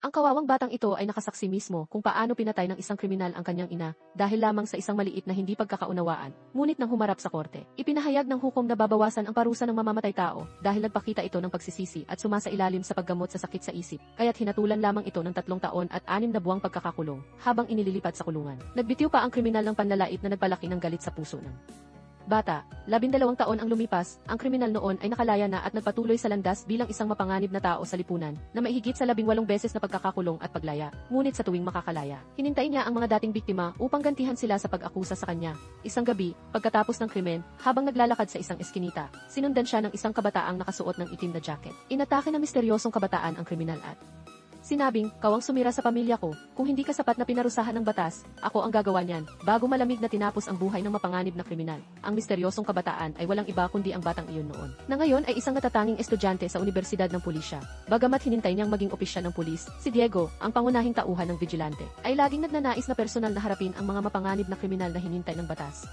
Ang kawawang batang ito ay nakasaksi mismo kung paano pinatay ng isang kriminal ang kanyang ina dahil lamang sa isang maliit na hindi pagkakaunawaan. Ngunit nang humarap sa korte, ipinahayag ng hukom na babawasan ang parusa ng mamamatay tao dahil nagpakita ito ng pagsisisi at sumasailalim sa paggamot sa sakit sa isip, kaya't hinatulan lamang ito ng 3 taon at 6 na buwang pagkakakulong habang inililipat sa kulungan. Nagbitiw pa ang kriminal ng panlalait na nagpalaki ng galit sa puso ng bata. 12 taon ang lumipas, ang kriminal noon ay nakalaya na at nagpatuloy sa landas bilang isang mapanganib na tao sa lipunan, na maihigit sa 18 beses na pagkakakulong at paglaya. Ngunit sa tuwing makakalaya, hinintay niya ang mga dating biktima upang gantihan sila sa pag-akusa sa kanya. Isang gabi, pagkatapos ng krimen, habang naglalakad sa isang eskinita, sinundan siya ng isang kabataang nakasuot ng itim na jacket. Inatake ng misteryosong kabataan ang kriminal at sinabing, "Kawang sumira sa pamilya ko, kung hindi ka sapat na pinarusahan ng batas, ako ang gagawa niyan." Bago malamig na tinapos ang buhay ng mapanganib na kriminal, ang misteryosong kabataan ay walang iba kundi ang batang iyon noon, na ngayon ay isang natatanging estudyante sa Universidad ng Pulisya. Bagamat hinintay niyang maging opisyal ng pulis, si Diego, ang pangunahing tauhan ng vigilante, ay laging nagnanais na personal na harapin ang mga mapanganib na kriminal na hinintay ng batas.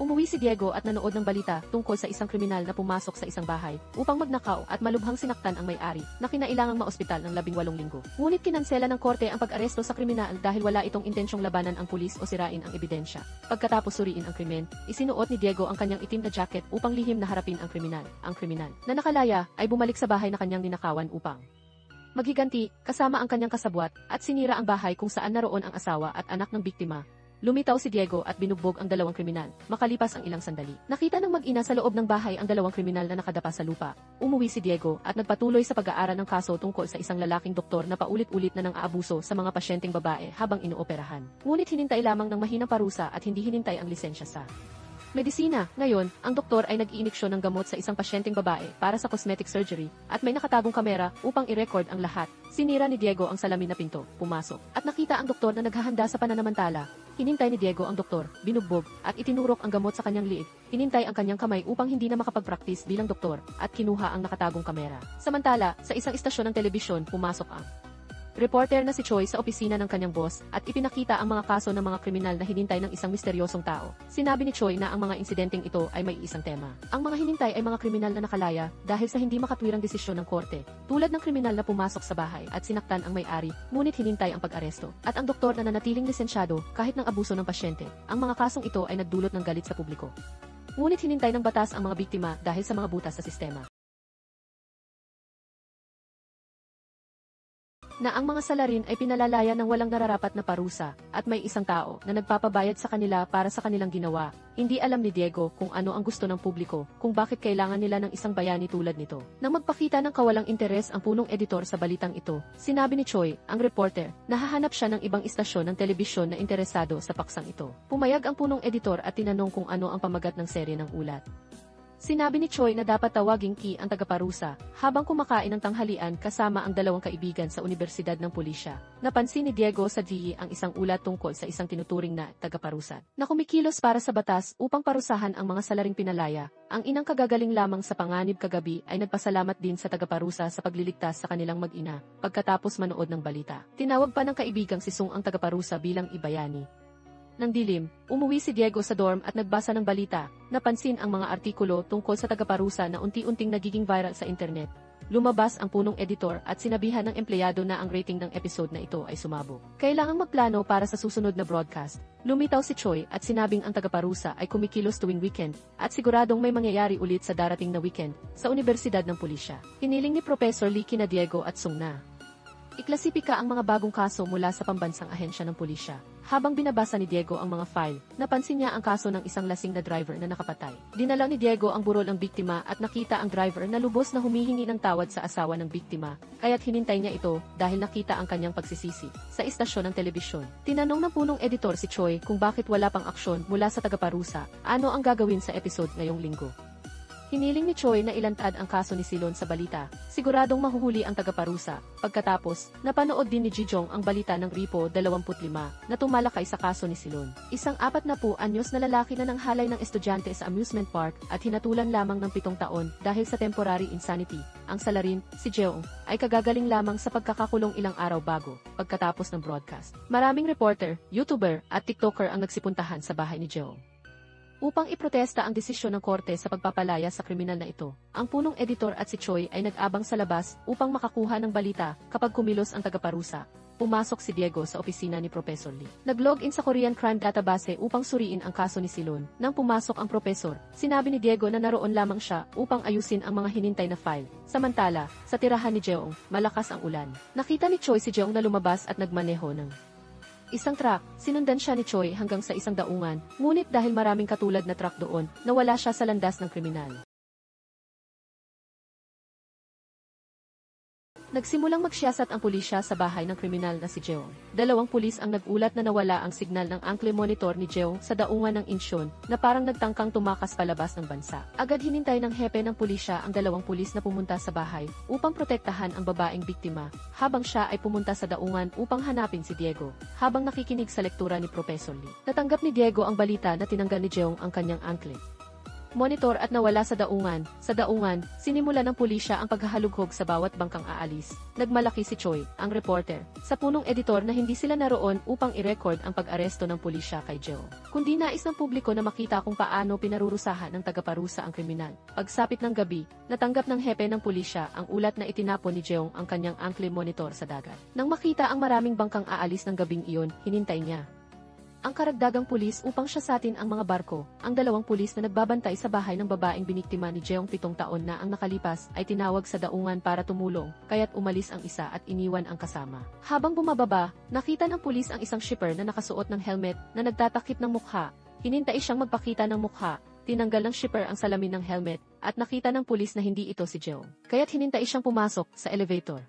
Umuwi si Diego at nanood ng balita tungkol sa isang kriminal na pumasok sa isang bahay upang magnakaw at malubhang sinaktan ang may-ari na kinailangang maospital ng 18 linggo. Ngunit kinansela ng korte ang pag-aresto sa kriminal dahil wala itong intensyong labanan ang pulis o sirain ang ebidensya. Pagkatapos suriin ang krimen, isinuot ni Diego ang kanyang itim na jacket upang lihim na harapin ang kriminal. Ang kriminal na nakalaya ay bumalik sa bahay na kanyang ninakawan upang maghiganti kasama ang kanyang kasabwat at sinira ang bahay kung saan naroon ang asawa at anak ng biktima. Lumitaw si Diego at binugbog ang 2 kriminal, makalipas ang ilang sandali. Nakita ng mag-ina sa loob ng bahay ang 2 kriminal na nakadapa sa lupa. Umuwi si Diego at nagpatuloy sa pag-aaral ng kaso tungkol sa isang lalaking doktor na paulit-ulit na nang aabuso sa mga pasyenteng babae habang inooperahan. Ngunit hinintay lamang ng mahinang parusa at hindi hinintay ang lisensya sa medisina. Ngayon, ang doktor ay nag-iiniksyon ng gamot sa isang pasyenteng babae para sa cosmetic surgery at may nakatagong kamera upang i-record ang lahat. Sinira ni Diego ang salamin na pinto, pumasok, at nakita ang doktor na naghahanda sa pananamantala. Hinintay ni Diego ang doktor, binugbog, at itinurok ang gamot sa kanyang liig. Hinintay ang kanyang kamay upang hindi na makapag-practice bilang doktor, at kinuha ang nakatagong kamera. Samantala, sa isang istasyon ng telebisyon, pumasok ang reporter na si Choi sa opisina ng kanyang boss at ipinakita ang mga kaso ng mga kriminal na hinintay ng isang misteryosong tao. Sinabi ni Choi na ang mga insidenteng ito ay may isang tema. Ang mga hinintay ay mga kriminal na nakalaya dahil sa hindi makatwirang desisyon ng korte, tulad ng kriminal na pumasok sa bahay at sinaktan ang may-ari, ngunit hinintay ang pag-aresto, at ang doktor na nanatiling lisensyado kahit ng abuso ng pasyente. Ang mga kasong ito ay nagdulot ng galit sa publiko. Ngunit hinintay ng batas ang mga biktima dahil sa mga butas sa sistema. Na ang mga salarin ay pinalalaya ng walang nararapat na parusa, at may isang tao na nagpapabayad sa kanila para sa kanilang ginawa. Hindi alam ni Diego kung ano ang gusto ng publiko, kung bakit kailangan nila ng isang bayani tulad nito. Nang magpakita ng kawalang interes ang punong editor sa balitang ito, sinabi ni Choi, ang reporter, na hahanap siya ng ibang istasyon ng telebisyon na interesado sa paksang ito. Pumayag ang punong editor at tinanong kung ano ang pamagat ng serye ng ulat. Sinabi ni Choi na dapat tawaging Ki ang tagaparusa habang kumakain ng tanghalian kasama ang 2 kaibigan sa Universidad ng Pulisya. Napansin ni Diego sa DE ang isang ulat tungkol sa isang tinuturing na tagaparusa na kumikilos para sa batas upang parusahan ang mga salaring pinalaya. Ang inang kagagaling lamang sa panganib kagabi ay nagpasalamat din sa tagaparusa sa pagliligtas sa kanilang mag-ina pagkatapos manood ng balita. Tinawag pa ng kaibigang si Sung ang tagaparusa bilang ibayani. Nang dilim, umuwi si Diego sa dorm at nagbasa ng balita. Napansin ang mga artikulo tungkol sa tagaparusa na unti-unting nagiging viral sa internet. Lumabas ang punong editor at sinabihan ng empleyado na ang rating ng episode na ito ay sumabog. Kailangang magplano para sa susunod na broadcast. Lumitaw si Choi at sinabing ang tagaparusa ay kumikilos tuwing weekend at siguradong may mangyayari ulit sa darating na weekend sa Universidad ng Pulisya. Hiniling ni Professor Lee kina Diego at Sung na iklasipika ang mga bagong kaso mula sa pambansang ahensya ng pulisya. Habang binabasa ni Diego ang mga file, napansin niya ang kaso ng isang lasing na driver na nakapatay. Dinala ni Diego ang burol ng biktima at nakita ang driver na lubos na humihingi ng tawad sa asawa ng biktima, kaya't hinintay niya ito dahil nakita ang kanyang pagsisisi sa istasyon ng telebisyon. Tinanong ng punong editor si Choi kung bakit wala pang aksyon mula sa tagaparusa, ano ang gagawin sa episode ngayong linggo. Hiniling ni Choi na ilantad ang kaso ni Silon sa balita, siguradong mahuhuli ang tagaparusa. Pagkatapos, napanood din ni Jijong ang balita ng Ripo 25 na tumalakay sa kaso ni Silon. Isang 40 anyos na lalaki na nanghalay ng estudyante sa amusement park at hinatulan lamang ng 7 taon dahil sa temporary insanity. Ang salarin, si Jeong, ay kagagaling lamang sa pagkakakulong ilang araw bago, pagkatapos ng broadcast. Maraming reporter, YouTuber at TikToker ang nagsipuntahan sa bahay ni Jeong Upang iprotesta ang desisyon ng korte sa pagpapalaya sa kriminal na ito, ang punong editor at si Choi ay nag-abang sa labas upang makakuha ng balita kapag kumilos ang tagaparusa. Pumasok si Diego sa opisina ni Professor Lee. Nag-login sa Korean Crime Database upang suriin ang kaso ni Silon. Nang pumasok ang professor, sinabi ni Diego na naroon lamang siya upang ayusin ang mga hinintay na file. Samantala, sa tirahan ni Jeong, malakas ang ulan. Nakita ni Choi si Jeong na lumabas at nagmaneho ng isang truck. Sinundan siya ni Choi hanggang sa isang daungan, ngunit dahil maraming katulad na truck doon, nawala siya sa landas ng kriminal. Nagsimulang magsiyasat ang pulisya sa bahay ng kriminal na si Jeong. 2 pulis ang nagulat na nawala ang signal ng ankle monitor ni Jeong sa daungan ng Incheon na parang nagtangkang tumakas palabas ng bansa. Agad hinintay ng hepe ng pulisya ang 2 pulis na pumunta sa bahay upang protektahan ang babaeng biktima, habang siya ay pumunta sa daungan upang hanapin si Diego, habang nakikinig sa lektura ni Professor Lee. Natanggap ni Diego ang balita na tinanggal ni Jeong ang kanyang ankle monitor at nawala sa daungan. Sa daungan, sinimula ng pulisya ang paghahalughog sa bawat bangkang aalis. Nagmalaki si Choi, ang reporter, sa punong editor na hindi sila naroon upang i-record ang pag-aresto ng pulisya kay Jeong. Kundi nais ng publiko na makita kung paano pinarurusahan ng tagaparusa ang kriminal. Pagsapit ng gabi, natanggap ng hepe ng pulisya ang ulat na itinapon ni Jeong ang kanyang ankle monitor sa dagat. Nang makita ang maraming bangkang aalis ng gabing iyon, hinintay niya ang karagdagang pulis upang siyasatin ang mga barko. Ang 2 pulis na nagbabantay sa bahay ng babaeng biniktima ni Jeong 7 taon na ang nakalipas ay tinawag sa daungan para tumulong, kaya't umalis ang isa at iniwan ang kasama. Habang bumababa, nakita ng pulis ang isang shipper na nakasuot ng helmet na nagtatakip ng mukha. Hinintay siyang magpakita ng mukha. Tinanggal ng shipper ang salamin ng helmet at nakita ng pulis na hindi ito si Jeong. Kaya't hinintay siyang pumasok sa elevator.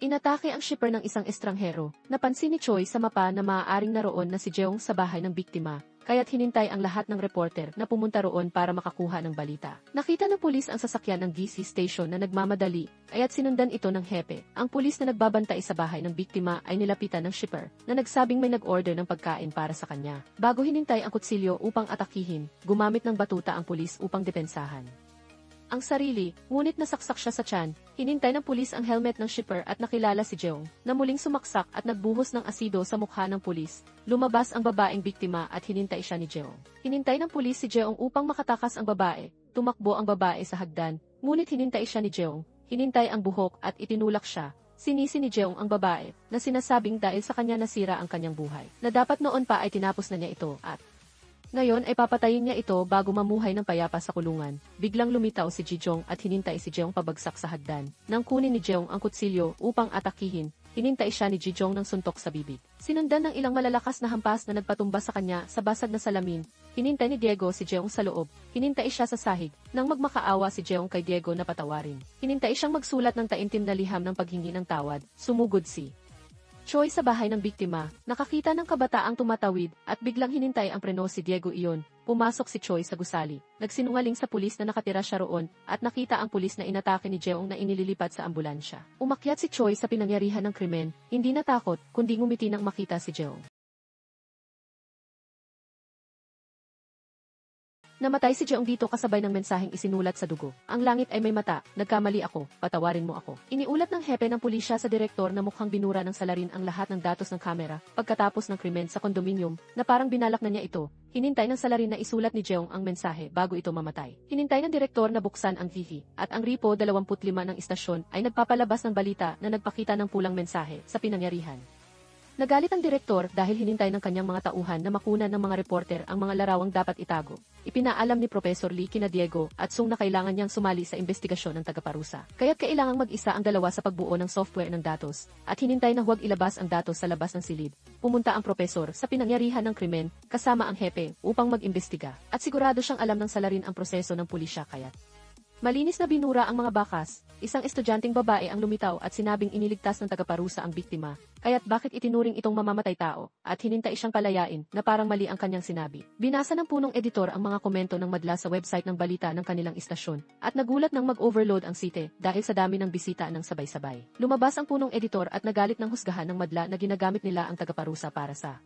Inatake ang shipper ng isang estranghero. Napansin ni Choi sa mapa na maaaring naroon na si Jeong sa bahay ng biktima, kaya't hinintay ang lahat ng reporter na pumunta roon para makakuha ng balita. Nakita ng pulis ang sasakyan ng DC station na nagmamadali, kaya't sinundan ito ng hepe. Ang pulis na nagbabantay sa bahay ng biktima ay nilapitan ng shipper na nagsabing may nag-order ng pagkain para sa kanya. Bago hinintay ang kutsilyo upang atakihin, gumamit ng batuta ang pulis upang depensahan ang sarili, ngunit nasaksak siya sa tiyan. Hinintay ng pulis ang helmet ng shipper at nakilala si Jeong, na muling sumaksak at nagbuhos ng asido sa mukha ng pulis. Lumabas ang babaeng biktima at hinintay siya ni Jeong. Hinintay ng pulis si Jeong upang makatakas ang babae. Tumakbo ang babae sa hagdan, ngunit hinintay siya ni Jeong. Hinintay ang buhok at itinulak siya. Sinisi ni Jeong ang babae, na sinasabing dahil sa kanya nasira ang kanyang buhay, na dapat noon pa ay tinapos na niya ito, at ngayon ay papatayin niya ito bago mamuhay ng payapa sa kulungan. Biglang lumitaw si Ji-jong at hinintay si Jeong pabagsak sa hagdan. Nang kunin ni Jeong ang kutsilyo upang atakihin, hinintay siya ni Ji-jong ng suntok sa bibig. Sinundan ng ilang malalakas na hampas na nagpatumba sa kanya sa basag na salamin. Hinintay ni Diego si Jeong sa loob. Hinintay siya sa sahig. Nang magmakaawa si Jeong kay Diego na patawarin, hinintay siyang magsulat ng taimtim na liham ng paghingi ng tawad. Sumugod si Choi sa bahay ng biktima, nakakita ng kabataang tumatawid at biglang hinintay ang preno si Diego iyon. Pumasok si Choi sa gusali. Nagsinungaling sa pulis na nakatira siya roon at nakita ang pulis na inatake ni Jeong na inililipat sa ambulansya. Umakyat si Choi sa pinangyarihan ng krimen, hindi natakot kundi ngumiti nang makita si Jeong. Namatay si Jeong dito kasabay ng mensaheng isinulat sa dugo. Ang langit ay may mata, nagkamali ako, patawarin mo ako. Iniulat ng hepe ng pulisya sa direktor na mukhang binura ng salarin ang lahat ng datos ng kamera pagkatapos ng krimen sa kondominium na parang binalak na niya ito. Hinintay ng salarin na isulat ni Jeong ang mensahe bago ito mamatay. Hinintay ng direktor na buksan ang TV at ang Ripo 25 ng istasyon ay nagpapalabas ng balita na nagpakita ng pulang mensahe sa pinangyarihan. Nagalit ang direktor dahil hinintay ng kanyang mga tauhan na makunan ng mga reporter ang mga larawang dapat itago. Ipinaalam ni Professor Lee kina Diego at Sung na kailangan niyang sumali sa investigasyon ng tagaparusa. Kaya't kailangang mag-isa ang dalawa sa pagbuo ng software ng datos at hinintay na huwag ilabas ang datos sa labas ng silid. Pumunta ang profesor sa pinangyarihan ng krimen kasama ang hepe upang mag-imbestiga at sigurado siyang alam ng salarin ang proseso ng pulisya kaya't malinis na binura ang mga bakas. Isang estudyanteng babae ang lumitaw at sinabing iniligtas ng tagaparusa ang biktima. Kaya't bakit itinuring itong mamamatay tao at hinintay siyang palayain na parang mali ang kanyang sinabi. Binasa ng punong editor ang mga komento ng madla sa website ng balita ng kanilang istasyon at nagulat nang mag-overload ang site dahil sa dami ng bisita ng sabay-sabay. Lumabas ang punong editor at nagalit ng husgahan ng madla na ginagamit nila ang tagaparusa para sa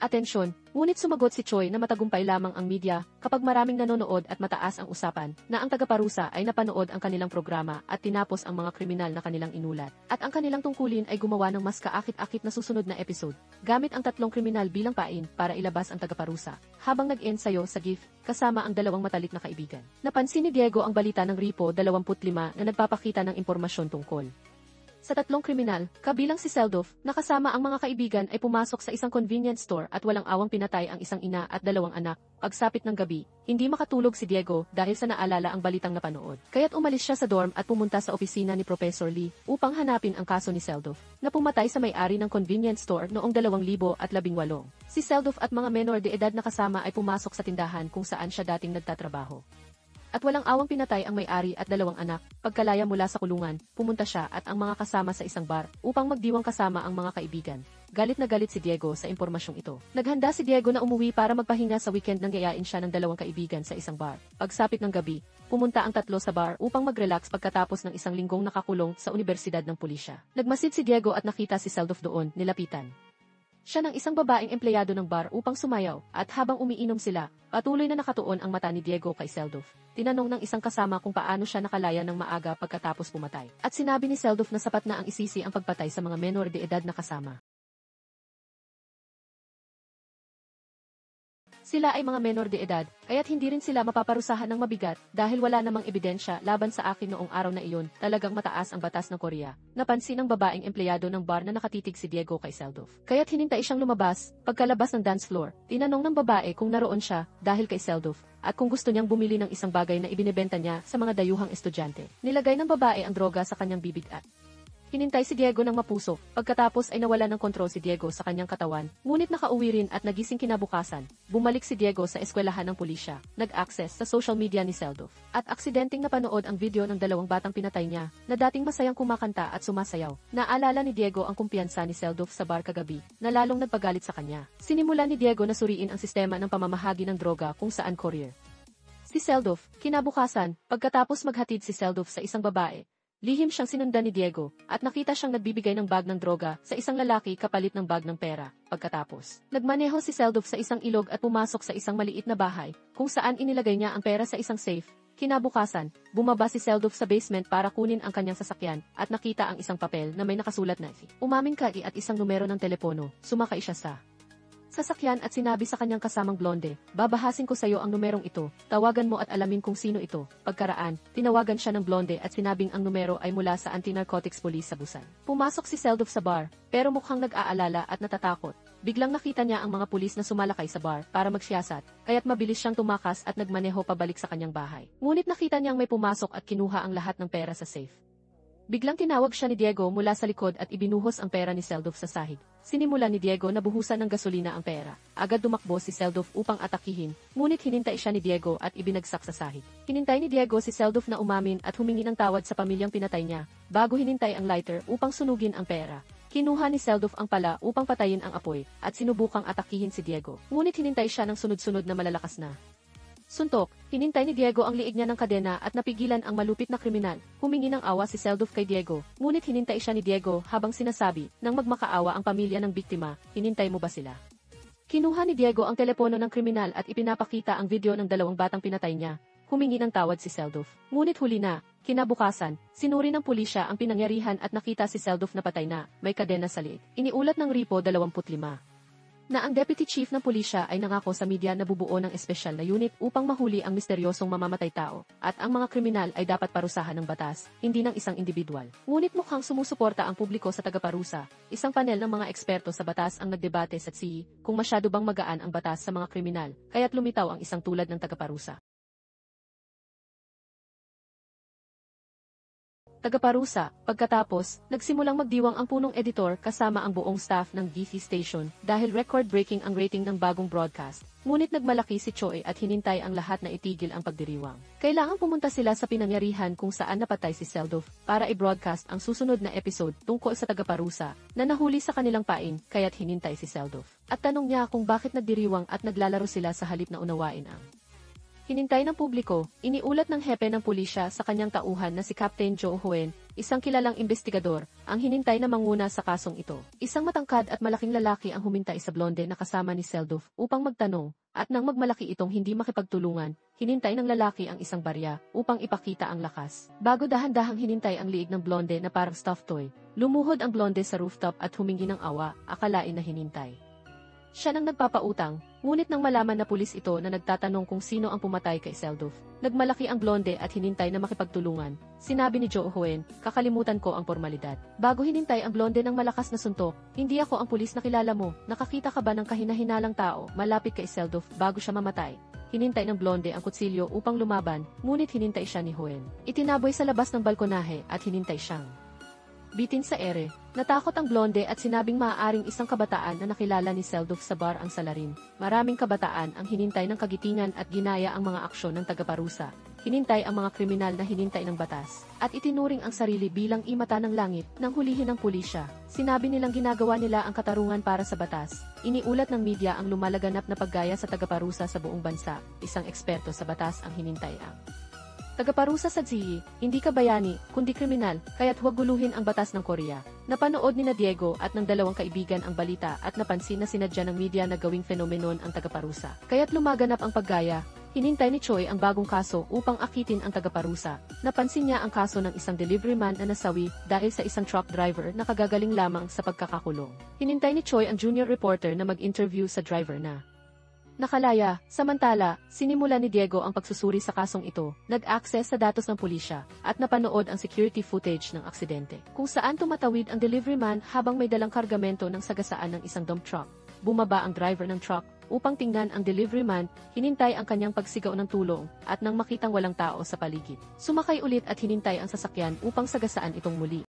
Atensyon, ngunit sumagot si Choi na matagumpay lamang ang media kapag maraming nanonood at mataas ang usapan na ang tagaparusa ay napanood ang kanilang programa at tinapos ang mga kriminal na kanilang inulat. At ang kanilang tungkulin ay gumawa ng mas kaakit-akit na susunod na episode gamit ang 3 kriminal bilang pain para ilabas ang tagaparusa habang nag-ensayo sa gift kasama ang 2 matalik na kaibigan. Napansin ni Diego ang balita ng Repo 25 na nagpapakita ng impormasyon tungkol sa 3 kriminal, kabilang si Seldov, na kasama ang mga kaibigan ay pumasok sa isang convenience store at walang awang pinatay ang isang ina at 2 anak. Pagsapit ng gabi, hindi makatulog si Diego dahil sa naalala ang balitang napanood. Kaya't umalis siya sa dorm at pumunta sa opisina ni Professor Lee upang hanapin ang kaso ni Seldov, na pumatay sa may-ari ng convenience store noong 2018. Si Seldov at mga menor de edad na kasama ay pumasok sa tindahan kung saan siya dating nagtatrabaho. At walang awang pinatay ang may-ari at 2 anak. Pagkalaya mula sa kulungan, pumunta siya at ang mga kasama sa isang bar upang magdiwang kasama ang mga kaibigan. Galit na galit si Diego sa impormasyong ito. Naghanda si Diego na umuwi para magpahinga sa weekend nang gayain siya ng 2 kaibigan sa isang bar. Pagsapit ng gabi, pumunta ang 3 sa bar upang mag-relax pagkatapos ng isang linggong nakakulong sa Universidad ng Pulisya. Nagmasid si Diego at nakita si Seldov doon, nilapitan siya ng isang babaeng empleyado ng bar upang sumayaw, at habang umiinom sila, patuloy na nakatuon ang mata ni Diego kay Seldov. Tinanong ng isang kasama kung paano siya nakalaya ng maaga pagkatapos pumatay. At sinabi ni Seldov na sapat na ang isisi ang pagpatay sa mga menor de edad na kasama. Sila ay mga menor de edad, kaya't hindi rin sila mapaparusahan ng mabigat dahil wala namang ebidensya laban sa akin noong araw na iyon. Talagang mataas ang batas ng Korea. Napansin ng babaeng empleyado ng bar na nakatitig si Diego kay Seldov. Kaya't hinintay siyang lumabas. Pagkalabas ng dance floor, tinanong ng babae kung naroon siya dahil kay Seldov at kung gusto niyang bumili ng isang bagay na ibinebenta niya sa mga dayuhang estudyante. Nilagay ng babae ang droga sa kanyang bibig at hinintay si Diego ng mapuso. Pagkatapos ay nawala ng kontrol si Diego sa kanyang katawan, ngunit nakauwi rin at nagising kinabukasan. Bumalik si Diego sa eskwelahan ng pulisya, nag-access sa social media ni Seldov, at aksidenteng napanood ang video ng 2 batang pinatay niya, na dating masayang kumakanta at sumasayaw. Naalala ni Diego ang kumpiyansa ni Seldov sa bar kagabi, na lalong nagpagalit sa kanya. Sinimula ni Diego na suriin ang sistema ng pamamahagi ng droga kung saan courier si Seldov. Kinabukasan, pagkatapos maghatid si Seldov sa isang babae, lihim siyang sinundan ni Diego at nakita siyang nagbibigay ng bag ng droga sa isang lalaki kapalit ng bag ng pera. Pagkatapos, nagmaneho si Seldov sa isang ilog at pumasok sa isang maliit na bahay kung saan inilagay niya ang pera sa isang safe. Kinabukasan, bumaba si Seldov sa basement para kunin ang kanyang sasakyan at nakita ang isang papel na may nakasulat na umaming ka at isang numero ng telepono. Sumakay siya sa sasakyan at sinabi sa kanyang kasamang blonde, babahasin ko sa iyo ang numerong ito, tawagan mo at alamin kung sino ito. Pagkaraan, tinawagan siya ng blonde at sinabing ang numero ay mula sa Anti-Narcotics Police sa Busan. Pumasok si Seldov sa bar, pero mukhang nag-aalala at natatakot. Biglang nakita niya ang mga pulis na sumalakay sa bar para magsiyasat, kaya't mabilis siyang tumakas at nagmaneho pabalik sa kanyang bahay. Ngunit nakita niyang may pumasok at kinuha ang lahat ng pera sa safe. Biglang tinawag siya ni Diego mula sa likod at ibinuhos ang pera ni Seldov sa sahig. Sinimula ni Diego na buhusan ng gasolina ang pera. Agad dumakbo si Seldov upang atakihin, ngunit hinintay siya ni Diego at ibinagsak sa sahig. Hinintay ni Diego si Seldov na umamin at humingi ng tawad sa pamilyang pinatay niya, bago hinintay ang lighter upang sunugin ang pera. Kinuha ni Seldov ang pala upang patayin ang apoy, at sinubukang atakihin si Diego. Ngunit hinintay siya ng sunod-sunod na malalakas na suntok. Hinintay ni Diego ang liig niya ng kadena at napigilan ang malupit na kriminal. Humingi ng awa si Seldov kay Diego, ngunit hinintay siya ni Diego habang sinasabi, nang magmakaawa ang pamilya ng biktima, hinintay mo ba sila? Kinuha ni Diego ang telepono ng kriminal at ipinapakita ang video ng 2 batang pinatay niya. Humingi ng tawad si Seldov. Ngunit huli na, kinabukasan, sinuri ng pulisya ang pinangyarihan at nakita si Seldov na patay na, may kadena sa liig. Iniulat ng Repo 25 na ang Deputy Chief ng Pulisya ay nangako sa media na bubuo ng espesyal na unit upang mahuli ang misteryosong mamamatay tao, at ang mga kriminal ay dapat parusahan ng batas, hindi ng isang individual. Ngunit mukhang sumusuporta ang publiko sa tagaparusa. Isang panel ng mga eksperto sa batas ang nagdebate sa CI kung masyado bang magaan ang batas sa mga kriminal, kaya't lumitaw ang isang tulad ng tagaparusa. Tagaparusa. Pagkatapos, nagsimulang magdiwang ang punong editor kasama ang buong staff ng DC station dahil record-breaking ang rating ng bagong broadcast. Ngunit nagmalaki si Choi at hinintay ang lahat na itigil ang pagdiriwang. Kailangang pumunta sila sa pinangyarihan kung saan napatay si Seldov para i-broadcast ang susunod na episode tungkol sa tagaparusa na nahuli sa kanilang pain, kaya't hinintay si Seldov. At tanong niya kung bakit nagdiriwang at naglalaro sila sa halip na unawain ang hinintay ng publiko. Iniulat ng hepe ng pulisya sa kanyang tauhan na si Captain Joe Hoen isang kilalang investigador, ang hinintay na manguna sa kasong ito. Isang matangkad at malaking lalaki ang humintay sa blonde na kasama ni Seldorf upang magtanong, at nang magmalaki itong hindi makipagtulungan, hinintay ng lalaki ang isang barya upang ipakita ang lakas. Bago dahan-dahang hinintay ang liig ng blonde na parang stuffed toy, lumuhod ang blonde sa rooftop at humingi ng awa, akalain na hinintay siya nang nagpapautang, ngunit nang malaman na pulis ito na nagtatanong kung sino ang pumatay kay Seldorf, nagmalaki ang blonde at hinintay na makipagtulungan. Sinabi ni Joe Hohen, kakalimutan ko ang formalidad. Bago hinintay ang blonde ng malakas na suntok, hindi ako ang pulis na kilala mo, nakakita ka ba ng kahina-hinalang tao malapit kay Seldorf bago siya mamatay? Hinintay ng blonde ang kutsilyo upang lumaban, ngunit hinintay siya ni Hohen. Itinaboy sa labas ng balkonahe at hinintay siyang bitin sa ere. Natakot ang blonde at sinabing maaaring isang kabataan na nakilala ni Seldorf sa bar ang salarin. Maraming kabataan ang hinintay ng kagitingan at ginaya ang mga aksyon ng tagaparusa. Hinintay ang mga kriminal na hinintay ng batas, at itinuring ang sarili bilang imata ng langit nang hulihin ng pulisya. Sinabi nilang ginagawa nila ang katarungan para sa batas. Iniulat ng media ang lumalaganap na paggaya sa tagaparusa sa buong bansa. Isang eksperto sa batas ang hinintay ang tagaparusa sa Ziyi, hindi ka bayani, kundi kriminal, kaya't huwag guluhin ang batas ng Korea. Napanood ni na Diego at ng dalawang kaibigan ang balita at napansin na sinadya ng media na gawing fenomenon ang tagaparusa. Kaya't lumaganap ang paggaya. Hinintay ni Choi ang bagong kaso upang akitin ang tagaparusa. Napansin niya ang kaso ng isang delivery man na nasawi dahil sa isang truck driver na kagagaling lamang sa pagkakakulong. Hinintay ni Choi ang junior reporter na mag-interview sa driver na nakalaya. Samantala, sinimula ni Diego ang pagsusuri sa kasong ito, nag-access sa datos ng pulisya, at napanood ang security footage ng aksidente, kung saan tumatawid ang delivery man habang may dalang kargamento ng sagasaan ng isang dump truck. Bumaba ang driver ng truck upang tingnan ang delivery man, hinintay ang kanyang pagsigaw ng tulong, at nang makitang walang tao sa paligid, sumakay ulit at hinintay ang sasakyan upang sagasaan itong muli.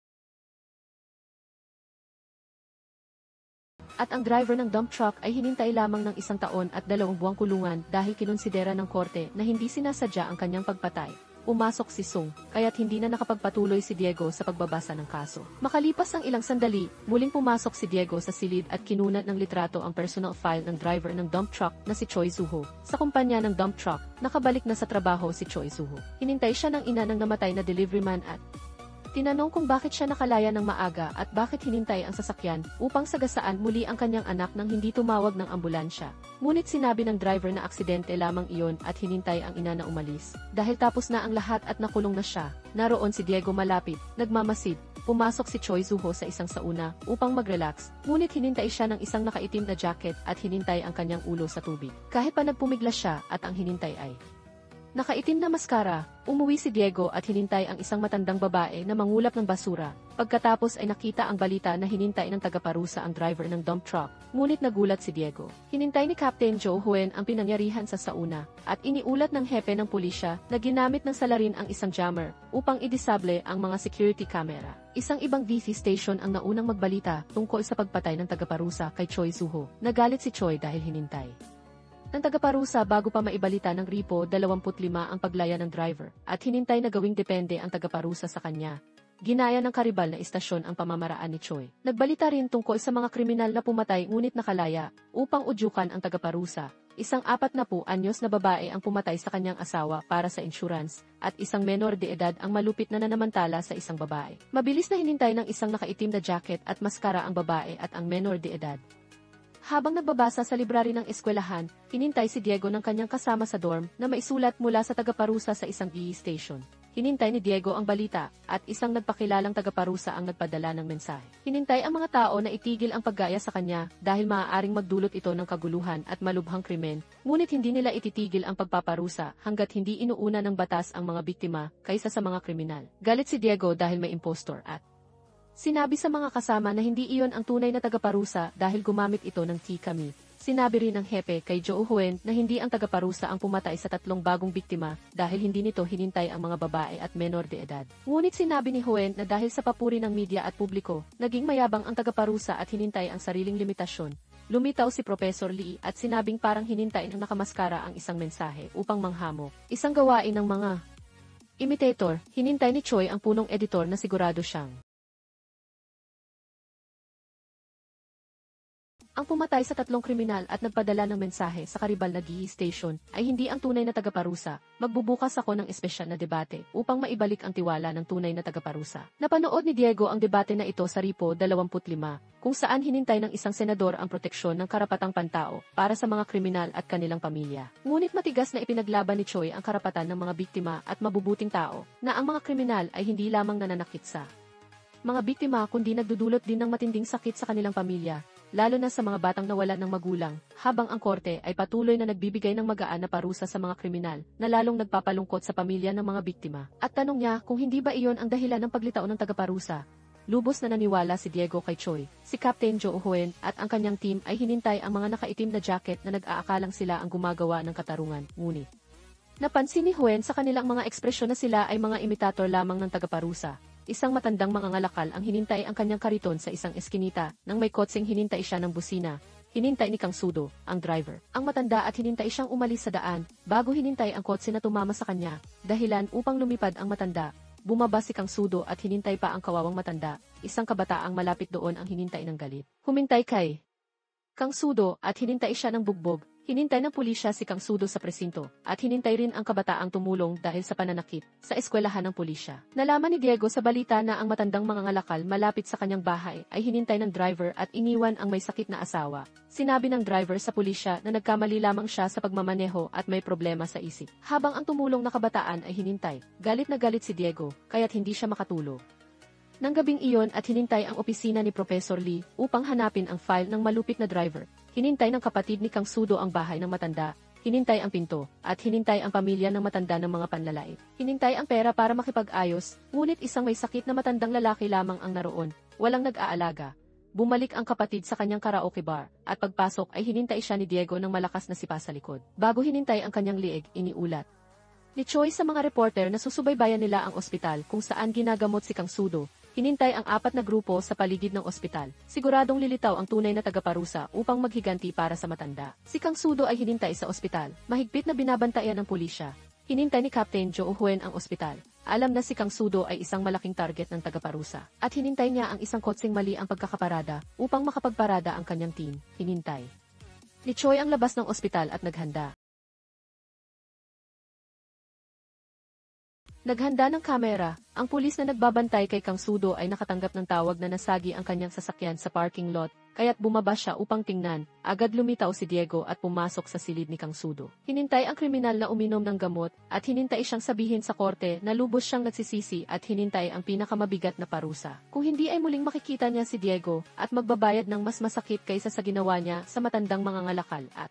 At ang driver ng dump truck ay hinintay lamang ng 1 taon at 2 buwang kulungan dahil kinonsidera ng korte na hindi sinasadya ang kanyang pagpatay. Pumasok si Sung, kaya't hindi na nakapagpatuloy si Diego sa pagbabasa ng kaso. Makalipas ang ilang sandali, muling pumasok si Diego sa silid at kinunat ng litrato ang personal file ng driver ng dump truck na si Choi Soo-ho. Sa kumpanya ng dump truck, nakabalik na sa trabaho si Choi Soo-ho. Hinintay siya ng ina ng namatay na delivery man at tinanong kung bakit siya nakalaya ng maaga at bakit hinintay ang sasakyan upang sagasaan muli ang kanyang anak nang hindi tumawag ng ambulansya. Ngunit sinabi ng driver na aksidente lamang iyon at hinintay ang ina na umalis. Dahil tapos na ang lahat at nakulong na siya, naroon si Diego malapit, nagmamasid. Pumasok si Choi Soo-ho sa isang sauna upang mag-relax, ngunit hinintay siya ng isang nakaitim na jacket at hinintay ang kanyang ulo sa tubig. Kahit pa nagpumiglas siya at ang hinintay ay nakaitim na maskara, umuwi si Diego at hinintay ang isang matandang babae na mangulap ng basura. Pagkatapos ay nakita ang balita na hinintay ng tagaparusa ang driver ng dump truck, ngunit nagulat si Diego. Hinintay ni Captain Joe Hohen ang pinangyarihan sa sauna, at iniulat ng hepe ng pulisya na ginamit ng salarin ang isang jammer upang idisable ang mga security camera. Isang ibang TV station ang naunang magbalita tungkol sa pagpatay ng tagaparusa kay Choi Soo-ho. Nagalit si Choi dahil hinintay ng tagaparusa bago pa maibalita ng Ripo 25 ang paglaya ng driver, at hinintay na gawing depende ang tagaparusa sa kanya. Ginaya ng karibal na istasyon ang pamamaraan ni Choi. Nagbalita rin tungkol sa mga kriminal na pumatay ngunit nakalaya, upang udyukan ang tagaparusa. Isang 40 anyos na babae ang pumatay sa kanyang asawa para sa insurance, at isang menor de edad ang malupit na nanamantala sa isang babae. Mabilis na hinintay ng isang nakaitim na jacket at maskara ang babae at ang menor de edad. Habang nagbabasa sa library ng eskwelahan, hinintay si Diego ng kanyang kasama sa dorm na maisulat mula sa tagaparusa sa isang TV station. Hinintay ni Diego ang balita, at isang nagpakilalang tagaparusa ang nagpadala ng mensahe. Hinintay ang mga tao na itigil ang paggaya sa kanya dahil maaaring magdulot ito ng kaguluhan at malubhang krimen, ngunit hindi nila ititigil ang pagpaparusa hanggat hindi inuuna ng batas ang mga biktima kaysa sa mga kriminal. Galit si Diego dahil may impostor at sinabi sa mga kasama na hindi iyon ang tunay na tagaparusa dahil gumamit ito ng T-Kami. Sinabi rin ng hepe kay Joe Hohen na hindi ang tagaparusa ang pumatay sa 3 bagong biktima dahil hindi nito hinintay ang mga babae at menor de edad. Ngunit sinabi ni Hohen na dahil sa papuri ng media at publiko, naging mayabang ang tagaparusa at hinintay ang sariling limitasyon. Lumitaw si Professor Lee at sinabing parang hinintay ng nakamaskara ang isang mensahe upang manghamok. Isang gawain ng mga imitator, hinintay ni Choi ang punong editor na sigurado siyang Ang pumatay sa tatlong kriminal at nagpadala ng mensahe sa karibal na gas station ay hindi ang tunay na tagaparusa. Magbubukas ako ng espesyal na debate upang maibalik ang tiwala ng tunay na tagaparusa. Napanood ni Diego ang debate na ito sa Ripo 25, kung saan hinintay ng isang senador ang proteksyon ng karapatang pantao para sa mga kriminal at kanilang pamilya. Ngunit matigas na ipinaglaban ni Choi ang karapatan ng mga biktima at mabubuting tao na ang mga kriminal ay hindi lamang nananakit sa mga biktima kundi nagdudulot din ng matinding sakit sa kanilang pamilya, lalo na sa mga batang nawalan ng magulang, habang ang korte ay patuloy na nagbibigay ng magaan na parusa sa mga kriminal na lalong nagpapalungkot sa pamilya ng mga biktima. At tanong niya kung hindi ba iyon ang dahilan ng paglitaw ng tagaparusa. Lubos na naniwala si Diego kay Choi, si Captain Joe Huen at ang kanyang team ay hinintay ang mga nakaitim na jacket na nag-aakalang sila ang gumagawa ng katarungan, ngunit napansin ni Huen sa kanilang mga ekspresyon na sila ay mga imitator lamang ng tagaparusa. Isang matandang mangangalakal ang hinintay ang kanyang kariton sa isang eskinita, nang may kotseng hinintay siya ng busina. Hinintay ni Kang Sudo, ang driver, ang matanda at hinintay siyang umalis sa daan, bago hinintay ang kotse na tumama sa kanya, dahilan upang lumipad ang matanda. Bumaba si Kang Sudo at hinintay pa ang kawawang matanda, isang kabataang malapit doon ang hinintay ng galit. Humintay kay Kang Sudo at hinintay siya ng bugbog. Hinintay ng pulisya si Kang Sudo sa presinto, at hinintay rin ang kabataang tumulong dahil sa pananakit sa eskwelahan ng pulisya. Nalaman ni Diego sa balita na ang matandang mangangalakal malapit sa kanyang bahay ay hinintay ng driver at iniwan ang may sakit na asawa. Sinabi ng driver sa pulisya na nagkamali lamang siya sa pagmamaneho at may problema sa isip. Habang ang tumulong na kabataan ay hinintay, galit na galit si Diego, kaya't hindi siya makatulog. Nang gabing iyon at hinintay ang opisina ni Professor Lee upang hanapin ang file ng malupit na driver, hinintay ng kapatid ni Kang Sudo ang bahay ng matanda, hinintay ang pinto, at hinintay ang pamilya ng matanda ng mga panlalait. Hinintay ang pera para makipag-ayos, ngunit isang may sakit na matandang lalaki lamang ang naroon, walang nag-aalaga. Bumalik ang kapatid sa kanyang karaoke bar, at pagpasok ay hinintay siya ni Diego ng malakas na sipa sa likod. Bago hinintay ang kanyang liig, iniulat ni Choi sa mga reporter na susubaybayan nila ang ospital kung saan ginagamot si Kang Sudo. Hinintay ang 4 na grupo sa paligid ng ospital. Siguradong lilitaw ang tunay na tagaparusa upang maghiganti para sa matanda. Si Kang Sudo ay hinintay sa ospital. Mahigpit na binabantayan ng pulisya. Hinintay ni Captain Joe Huen ang ospital. Alam na si Kang Sudo ay isang malaking target ng tagaparusa. At hinintay niya ang isang kotseng mali ang pagkakaparada upang makapagparada ang kanyang team. Hinintay ni Choi ang labas ng ospital at naghanda. Naghanda ng kamera, ang pulis na nagbabantay kay Kang Sudo ay nakatanggap ng tawag na nasagi ang kanyang sasakyan sa parking lot, kaya't bumaba siya upang tingnan. Agad lumitaw si Diego at pumasok sa silid ni Kang Sudo. Hinintay ang kriminal na uminom ng gamot at hinintay siyang sabihin sa korte na lubos siyang nagsisisi at hinintay ang pinakamabigat na parusa. Kung hindi ay muling makikita niya si Diego at magbabayad ng mas masakit kaysa sa ginawa niya sa matandang mangangalakal at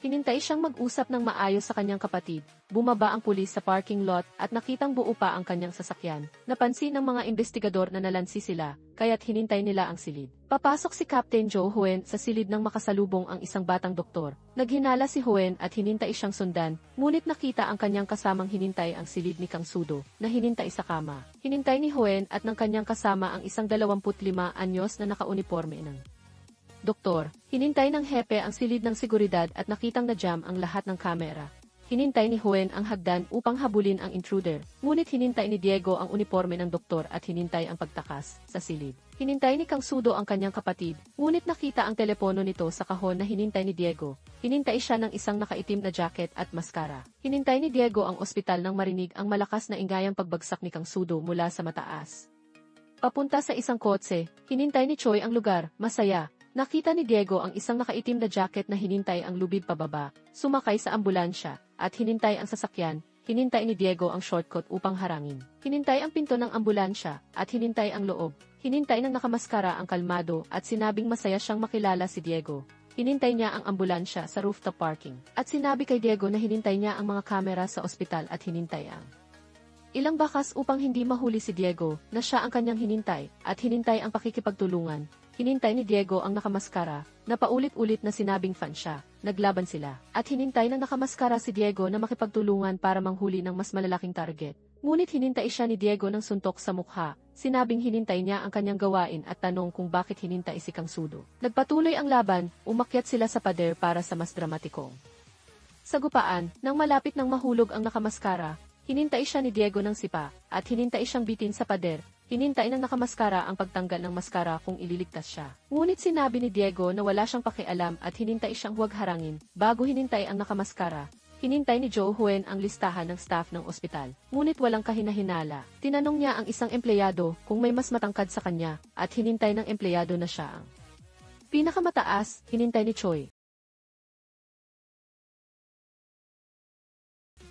hinintay siyang mag-usap ng maayos sa kanyang kapatid. Bumaba ang pulis sa parking lot at nakitang buo pa ang kanyang sasakyan. Napansin ng mga investigador na nalansi sila, kaya't hinintay nila ang silid. Papasok si Captain Joe Huen sa silid ng makasalubong ang isang batang doktor. Naghinala si Huen at hinintay siyang sundan, ngunit nakita ang kanyang kasamang hinintay ang silid ni Kang Sudo, na hinintay sa kama. Hinintay ni Huen at ng kanyang kasama ang isang 25 anyos na nakauniforme ng doktor. Hinintay ng hepe ang silid ng seguridad at nakitang na-jam ang lahat ng kamera. Hinintay ni Huen ang hagdan upang habulin ang intruder, ngunit hinintay ni Diego ang uniforme ng doktor at hinintay ang pagtakas sa silid. Hinintay ni Kang Sudo ang kanyang kapatid, ngunit nakita ang telepono nito sa kahon na hinintay ni Diego. Hinintay siya ng isang nakaitim na jacket at maskara. Hinintay ni Diego ang ospital nang marinig ang malakas na ingayang pagbagsak ni Kang Sudo mula sa mataas. Papunta sa isang kotse, hinintay ni Choi ang lugar, masaya. Nakita ni Diego ang isang nakaitim na jacket na hinintay ang lubid pababa, sumakay sa ambulansya, at hinintay ang sasakyan. Hinintay ni Diego ang shortcut upang harangin. Hinintay ang pinto ng ambulansya, at hinintay ang loob. Hinintay ng nakamaskara ang kalmado at sinabing masaya siyang makilala si Diego. Hinintay niya ang ambulansya sa rooftop parking. At sinabi kay Diego na hinintay niya ang mga kamera sa ospital at hinintay ang ilang bakas upang hindi mahuli si Diego na siya ang kanyang hinintay, at hinintay ang pakikipagtulungan. Hinintay ni Diego ang nakamaskara, na paulit-ulit na sinabing fan siya. Naglaban sila, at hinintay ng nakamaskara si Diego na makipagtulungan para manghuli ng mas malalaking target. Ngunit hinintay siya ni Diego ng suntok sa mukha. Sinabing hinintay niya ang kanyang gawain at tanong kung bakit hinintay si Kang Sudo. Nagpatuloy ang laban, umakyat sila sa pader para sa mas dramatikong sagupaan. Nang malapit nang mahulog ang nakamaskara, hinintay siya ni Diego ng sipa, at hinintay siyang bitin sa pader. hinintay ng nakamaskara ang pagtanggal ng maskara kung ililigtas siya. Ngunit sinabi ni Diego na wala siyang pakialam at hinintay siyang huwag harangin. Bago hinintay ang nakamaskara, hinintay ni Joe Huen ang listahan ng staff ng ospital. Ngunit walang kahinahinala. Tinanong niya ang isang empleyado kung may mas matangkad sa kanya at hinintay ng empleyado na siya ang pinakamataas. Hinintay ni Choi.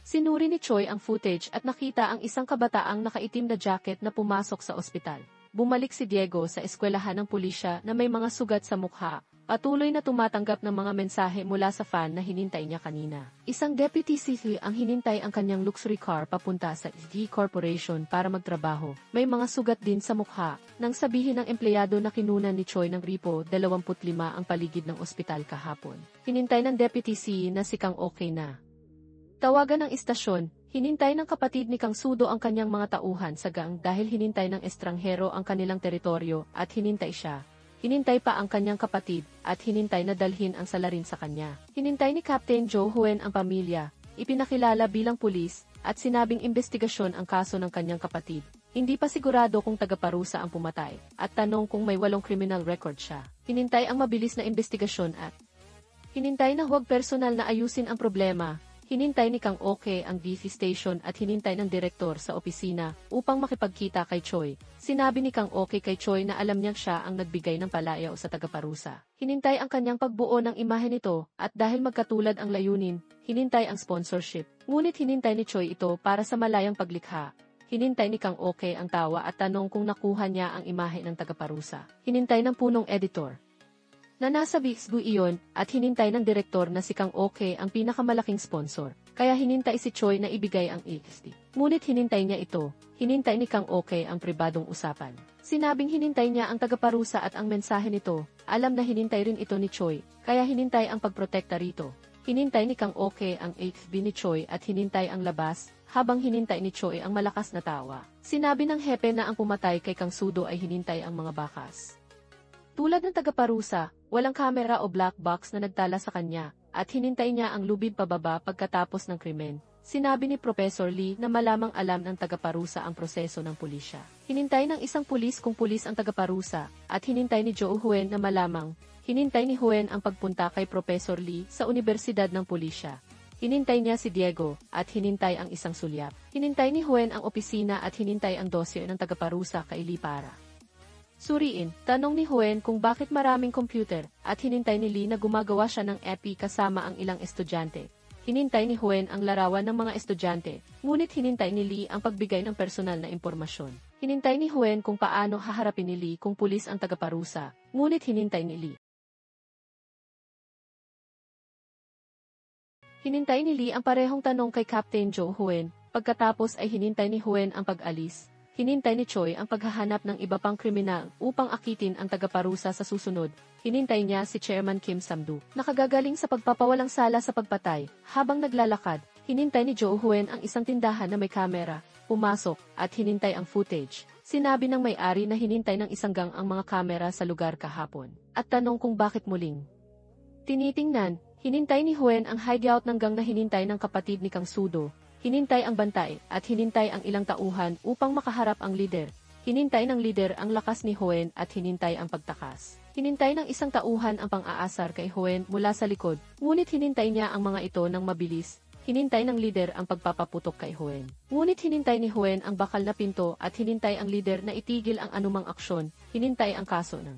Sinuri ni Choi ang footage at nakita ang isang kabataang nakaitim na jacket na pumasok sa ospital. Bumalik si Diego sa eskwelahan ng pulisya na may mga sugat sa mukha. Patuloy na tumatanggap ng mga mensahe mula sa fan na hinintay niya kanina. Isang deputy chief ang hinintay ang kanyang luxury car papunta sa ED Corporation para magtrabaho. May mga sugat din sa mukha. Nang sabihin ng empleyado na kinunan ni Choi ng ripo, 25 ang paligid ng ospital kahapon. Hinintay ng deputy C na si Kang okay na. Tawagan ng istasyon, hinintay ng kapatid ni Kang Sudo ang kanyang mga tauhan sa gang dahil hinintay ng estranghero ang kanilang teritoryo at hinintay siya. Hinintay pa ang kanyang kapatid at hinintay na dalhin ang salarin sa kanya. Hinintay ni Captain Joe Huen ang pamilya, ipinakilala bilang pulis at sinabing investigasyon ang kaso ng kanyang kapatid. Hindi pa sigurado kung tagaparusa ang pumatay at tanong kung may 8 criminal record siya. Hinintay ang mabilis na investigasyon at hinintay na huwag personal na ayusin ang problema. Hinintay ni Kang Oke ang DC station at hinintay ng direktor sa opisina upang makipagkita kay Choi. Sinabi ni Kang Oke kay Choi na alam niyang siya ang nagbigay ng palayaw sa tagaparusa. Hinintay ang kanyang pagbuo ng imahe nito at dahil magkatulad ang layunin, hinintay ang sponsorship. Ngunit hinintay ni Choi ito para sa malayang paglikha. Hinintay ni Kang Oke ang tawa at tanong kung nakuha niya ang imahe ng tagaparusa. Hinintay ng punong editor na nasa Bixbu iyon at hinintay ng direktor na si Kang Oke ang pinakamalaking sponsor. Kaya hinintay si Choi na ibigay ang XD. Ngunit hinintay niya ito. Hinintay ni Kang Oke ang pribadong usapan. Sinabing hinintay niya ang tagaparusa at ang mensahe nito. Alam na hinintay rin ito ni Choi. Kaya hinintay ang pagprotekta rito. Hinintay ni Kang Oke ang XD ni Choi at hinintay ang labas. Habang hinintay ni Choi ang malakas na tawa. Sinabi ng hepe na ang pumatay kay Kang Sudo ay hinintay ang mga bakas. Tulad ng tagaparusa, walang kamera o black box na nagtala sa kanya, at hinintay niya ang lubid pababa pagkatapos ng krimen. Sinabi ni Professor Lee na malamang alam ng tagaparusa ang proseso ng pulisya. Hinintay ng isang pulis kung pulis ang tagaparusa, at hinintay ni Joe Huen na malamang, hinintay ni Huen ang pagpunta kay Professor Lee sa Universidad ng Pulisya. Hinintay niya si Diego, at hinintay ang isang sulyap. Hinintay ni Huen ang opisina at hinintay ang dosye ng tagaparusa kay Lee para suriin. Tanong ni Huen kung bakit maraming computer, at hinintay ni Lee na gumagawa siya ng EPI kasama ang ilang estudyante. Hinintay ni Huen ang larawan ng mga estudyante, ngunit hinintay ni Lee ang pagbigay ng personal na impormasyon. Hinintay ni Huen kung paano haharapin ni Lee kung pulis ang tagaparusa, ngunit hinintay ni Lee. Hinintay ni Lee ang parehong tanong kay Captain Joe Huen, pagkatapos ay hinintay ni Huen ang pag-alis. Hinintay ni Choi ang paghahanap ng iba pang kriminal upang akitin ang tagaparusa sa susunod. Hinintay niya si Chairman Kim Samdu, nakagagaling sa pagpapawalang sala sa pagpatay. Habang naglalakad, hinintay ni Joe Huen ang isang tindahan na may kamera, pumasok, at hinintay ang footage. Sinabi ng may-ari na hinintay ng isang gang ang mga kamera sa lugar kahapon. At tanong kung bakit muling tinitingnan, hinintay ni Huen ang hideout ng gang na hinintay ng kapatid ni Kang Sudo. Hinintay ang bantay, at hinintay ang ilang tauhan upang makaharap ang lider. Hinintay ng lider ang lakas ni Huen at hinintay ang pagtakas. Hinintay ng isang tauhan ang pang-aasar kay Huen mula sa likod, ngunit hinintay niya ang mga ito ng mabilis. Hinintay ng lider ang pagpapaputok kay Huen. Ngunit hinintay ni Huen ang bakal na pinto at hinintay ang lider na itigil ang anumang aksyon. Hinintay ang kaso ng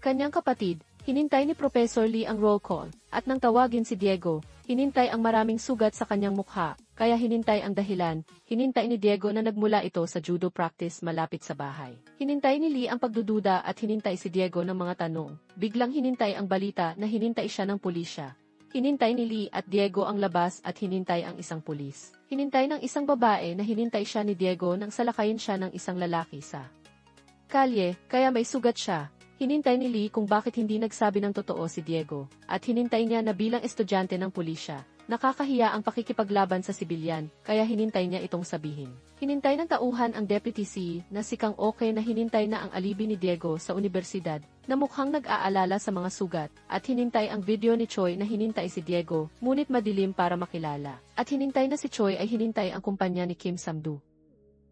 kanyang kapatid. Hinintay ni Professor Lee ang roll call, at nang tawagin si Diego, hinintay ang maraming sugat sa kanyang mukha, kaya hinintay ang dahilan. Hinintay ni Diego na nagmula ito sa judo practice malapit sa bahay. Hinintay ni Lee ang pagdududa at hinintay si Diego ng mga tanong. Biglang hinintay ang balita na hinintay siya ng pulisya. Hinintay ni Lee at Diego ang labas at hinintay ang isang pulis. Hinintay ng isang babae na hinintay siya ni Diego nang salakayin siya ng isang lalaki sa kalye, kaya may sugat siya. Hinintay ni Lee kung bakit hindi nagsabi ng totoo si Diego, at hinintay niya na bilang estudyante ng pulisya, nakakahiya ang pakikipaglaban sa sibilyan, kaya hinintay niya itong sabihin. Hinintay ng tauhan ang Deputy C na si Kang Oke na hinintay na ang alibi ni Diego sa universidad, na mukhang nag-aalala sa mga sugat, at hinintay ang video ni Choi na hinintay si Diego, ngunit madilim para makilala, at hinintay na si Choi ay hinintay ang kumpanya ni Kim Samdu.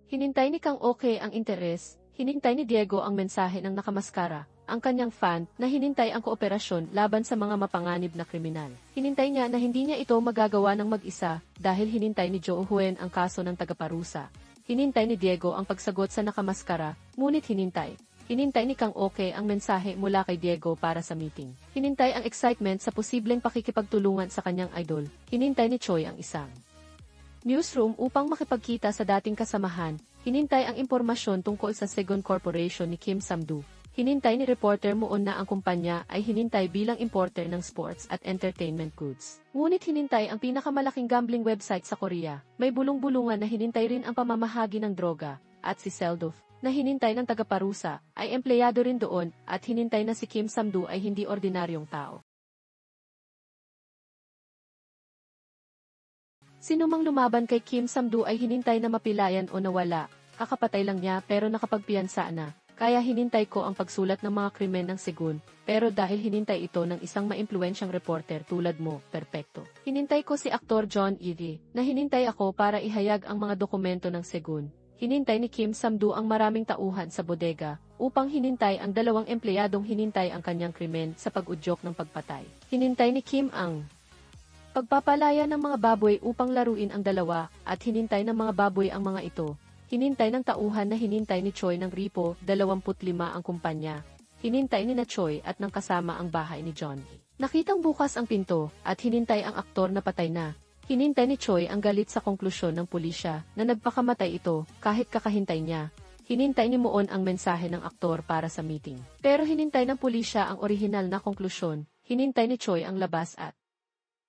Hinintay ni Kang okay ang interes, hinintay ni Diego ang mensahe ng nakamaskara, ang kanyang fan, na hinintay ang kooperasyon laban sa mga mapanganib na kriminal. Hinintay niya na hindi niya ito magagawa ng mag-isa, dahil hinintay ni Joe Huen ang kaso ng tagaparusa. Hinintay ni Diego ang pagsagot sa nakamaskara, ngunit hinintay. Hinintay ni Kang okay ang mensahe mula kay Diego para sa meeting. Hinintay ang excitement sa posibleng pakikipagtulungan sa kanyang idol. Hinintay ni Choi ang isang newsroom upang makipagkita sa dating kasamahan. Hinintay ang impormasyon tungkol sa Segon Corporation ni Kim Samdu. Hinintay ni reporter Moon na ang kumpanya ay hinintay bilang importer ng sports at entertainment goods. Ngunit hinintay ang pinakamalaking gambling website sa Korea. May bulong-bulungan na hinintay rin ang pamamahagi ng droga, at si Seldov, na hinintay ng tagaparusa, ay empleyado rin doon, at hinintay na si Kim Samdu ay hindi ordinaryong tao. Sinumang lumaban kay Kim Samdu ay hinintay na mapilayan o nawala, kakapatay lang niya pero nakapagpiyansa na, kaya hinintay ko ang pagsulat ng mga krimen ng Segon, pero dahil hinintay ito ng isang maimpluwensyang reporter tulad mo, perpekto. Hinintay ko si aktor John Iri, na hinintay ako para ihayag ang mga dokumento ng Segon. Hinintay ni Kim Samdu ang maraming tauhan sa bodega, upang hinintay ang dalawang empleyadong hinintay ang kanyang krimen sa pag-udyok ng pagpatay. Hinintay ni Kim ang pagpapalaya ng mga baboy upang laruin ang dalawa, at hinintay ng mga baboy ang mga ito. Hinintay ng tauhan na hinintay ni Choi ng Ripo, 25 ang kumpanya. Hinintay ni na Choi at ng kasama ang bahay ni John. Nakitang bukas ang pinto, at hinintay ang aktor na patay na. Hinintay ni Choi ang galit sa konklusyon ng pulisya na nagpakamatay ito kahit kakahintay niya. Hinintay ni Moon ang mensahe ng aktor para sa meeting. Pero hinintay ng pulisya ang orihinal na konklusyon. Hinintay ni Choi ang labas at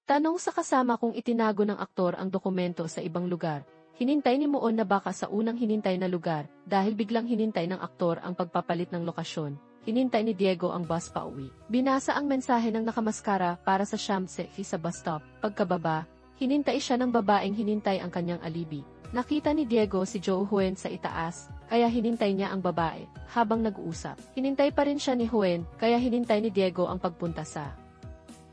tanong sa kasama kung itinago ng aktor ang dokumento sa ibang lugar. Hinintay ni Moon na baka sa unang hinintay na lugar dahil biglang hinintay ng aktor ang pagpapalit ng lokasyon. Hinintay ni Diego ang bus pauwi. Binasa ang mensahe ng nakamaskara para sa Shamse-fi sa bus stop. Pagkababa, hinintay siya ng babaeng hinintay ang kanyang alibi. Nakita ni Diego si Joe Huen sa itaas, kaya hinintay niya ang babae, habang nag-uusap. Hinintay pa rin siya ni Huen, kaya hinintay ni Diego ang pagpunta sa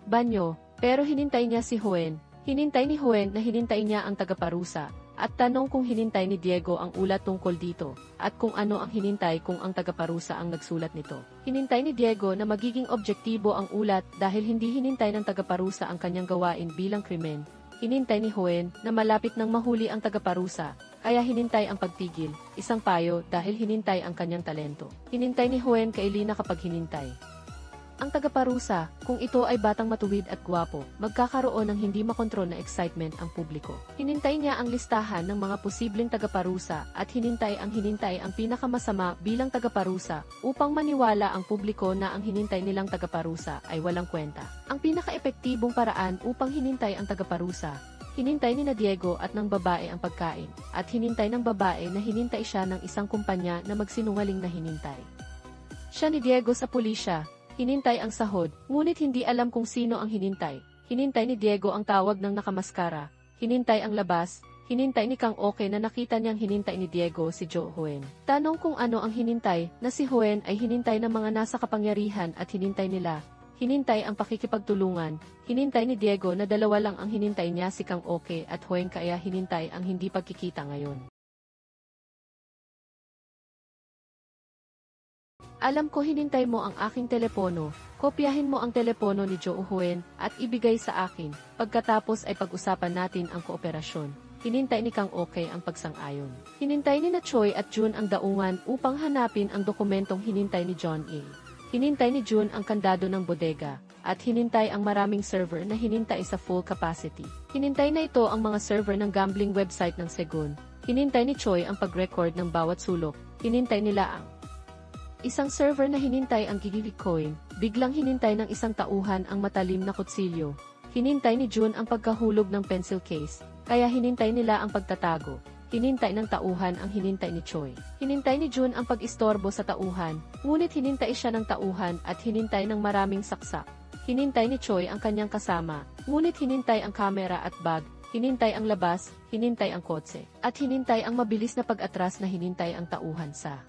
banyo, pero hinintay niya si Huen. Hinintay ni Huen na hinintay niya ang tagaparusa, at tanong kung hinintay ni Diego ang ulat tungkol dito, at kung ano ang hinintay kung ang tagaparusa ang nagsulat nito. Hinintay ni Diego na magiging objektibo ang ulat dahil hindi hinintay ng tagaparusa ang kanyang gawain bilang krimen. Hinintay ni Huen na malapit nang mahuli ang tagaparusa, kaya hinintay ang pagtigil, isang payo dahil hinintay ang kanyang talento. Hinintay ni Huen kay Lina kapag hinintay ang tagaparusa, kung ito ay batang matuwid at gwapo, magkakaroon ng hindi makontrol na excitement ang publiko. Hinintay niya ang listahan ng mga posibleng tagaparusa at hinintay ang pinakamasama bilang tagaparusa upang maniwala ang publiko na ang hinintay nilang tagaparusa ay walang kwenta. Ang pinaka-epektibong paraan upang hinintay ang tagaparusa, hinintay ni na Diego at ng babae ang pagkain, at hinintay ng babae na hinintay siya ng isang kumpanya na magsinungaling na hinintay siya ni Diego sa pulisya. Hinintay ang sahod, ngunit hindi alam kung sino ang hinintay. Hinintay ni Diego ang tawag ng nakamaskara. Hinintay ang labas. Hinintay ni Kang okay na nakita niyang hinintay ni Diego si Joe Huen. Tanong kung ano ang hinintay, na si Huen ay hinintay ng mga nasa kapangyarihan at hinintay nila. Hinintay ang pakikipagtulungan. Hinintay ni Diego na dalawa lang ang hinintay niya, si Kang okay at Huen, kaya hinintay ang hindi pagkikita ngayon. Alam ko hinintay mo ang aking telepono, kopyahin mo ang telepono ni Joe Huen at ibigay sa akin, pagkatapos ay pag-usapan natin ang kooperasyon. Hinintay ni Kang okay ang pagsang-ayon. Hinintay ni na Choi at Jun ang daungan upang hanapin ang dokumentong hinintay ni John A. Hinintay ni Jun ang kandado ng bodega, at hinintay ang maraming server na hinintay sa full capacity. Hinintay na ito ang mga server ng gambling website ng Segon. Hinintay ni Choi ang pag-record ng bawat sulok. Hinintay nila ang isang server na hinintay ang gigili coin, biglang hinintay ng isang tauhan ang matalim na kutsilyo. Hinintay ni Jun ang pagkahulog ng pencil case, kaya hinintay nila ang pagtatago. Hinintay ng tauhan ang hinintay ni Choi. Hinintay ni Jun ang pag-istorbo sa tauhan, ngunit hinintay siya ng tauhan at hinintay ng maraming saksak. Hinintay ni Choi ang kanyang kasama, ngunit hinintay ang kamera at bag. Hinintay ang labas, hinintay ang kotse, at hinintay ang mabilis na pag-atras na hinintay ang tauhan sa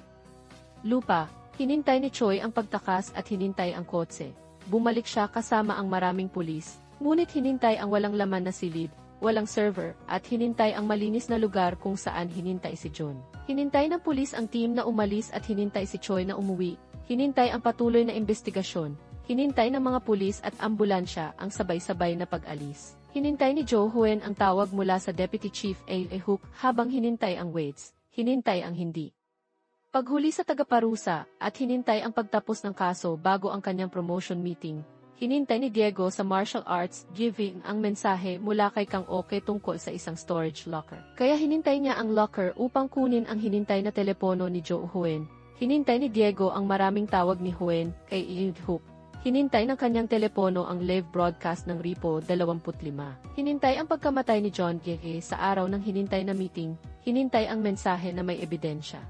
lupa. Hinintay ni Choi ang pagtakas at hinintay ang kotse. Bumalik siya kasama ang maraming pulis, ngunit hinintay ang walang laman na silid. walang server, at hinintay ang malinis na lugar kung saan hinintay si John. Hinintay ng pulis ang team na umalis at hinintay si Choi na umuwi. Hinintay ang patuloy na investigasyon. Hinintay ng mga pulis at ambulansya ang sabay-sabay na pag-alis. Hinintay ni Jo Huen ang tawag mula sa Deputy Chief A. Hook habang hinintay ang waits. Hinintay ang hindi paghuli sa tagaparusa, at hinintay ang pagtapos ng kaso bago ang kanyang promotion meeting. Hinintay ni Diego sa martial arts, giving ang mensahe mula kay Kang Oke tungkol sa isang storage locker. Kaya hinintay niya ang locker upang kunin ang hinintay na telepono ni Jo Huen. Hinintay ni Diego ang maraming tawag ni Huen kay Ian Hook. Hinintay ng kanyang telepono ang live broadcast ng Repo 25. Hinintay ang pagkamatay ni John Gege sa araw ng hinintay na meeting. Hinintay ang mensahe na may ebidensya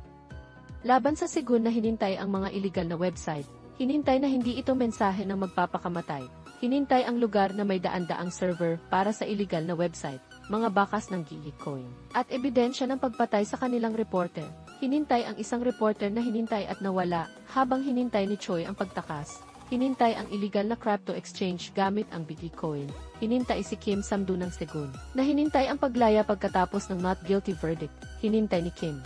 laban sa Segun na hinintay ang mga illegal na website. Hinintay na hindi ito mensahe ng magpapakamatay. Hinintay ang lugar na may daan-daang server para sa illegal na website, mga bakas ng Gigitcoin, at ebidensya ng pagpatay sa kanilang reporter. Hinintay ang isang reporter na hinintay at nawala habang hinintay ni Choi ang pagtakas. Hinintay ang illegal na crypto exchange gamit ang Bitcoin. Hinintay si Kim Samdu ng Segun na hinintay ang paglaya pagkatapos ng not guilty verdict. Hinintay ni Kim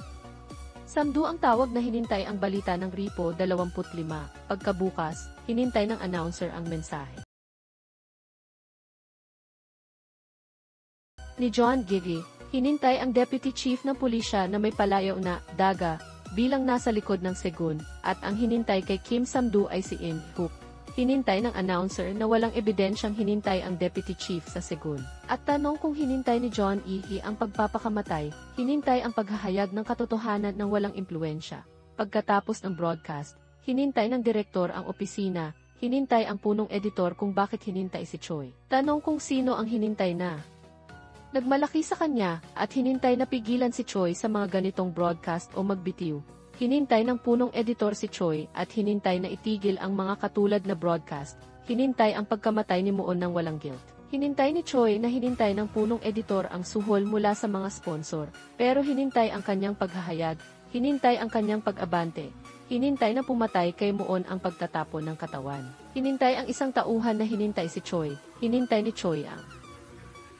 Samdu ang tawag na hinintay ang balita ng Repo 25. Pagkabukas, hinintay ng announcer ang mensahe ni John Gigi. Hinintay ang Deputy Chief ng Pulisya na may palayaw na Daga bilang nasa likod ng Segun, at ang hinintay kay Kim Samdu ay si In Hook. Hinintay ng announcer na walang ebidensyang hinintay ang Deputy Chief sa Segun. At tanong kung hinintay ni John Ihi ang pagpapakamatay, hinintay ang paghahayag ng katotohanan ng walang impluensya. Pagkatapos ng broadcast, hinintay ng direktor ang opisina, hinintay ang punong editor kung bakit hinintay si Choi. Tanong kung sino ang hinintay na nagmalaki sa kanya, at hinintay na pigilan si Choi sa mga ganitong broadcast o magbitiw. Hinintay ng punong editor si Choi at hinintay na itigil ang mga katulad na broadcast. Hinintay ang pagkamatay ni Moon ng walang guilt. Hinintay ni Choi na hinintay ng punong editor ang suhol mula sa mga sponsor, pero hinintay ang kanyang paghahayag. Hinintay ang kanyang pag-abante. Hinintay na pumatay kay Moon ang pagtatapon ng katawan. Hinintay ang isang tauhan na hinintay si Choi. Hinintay ni Choi ang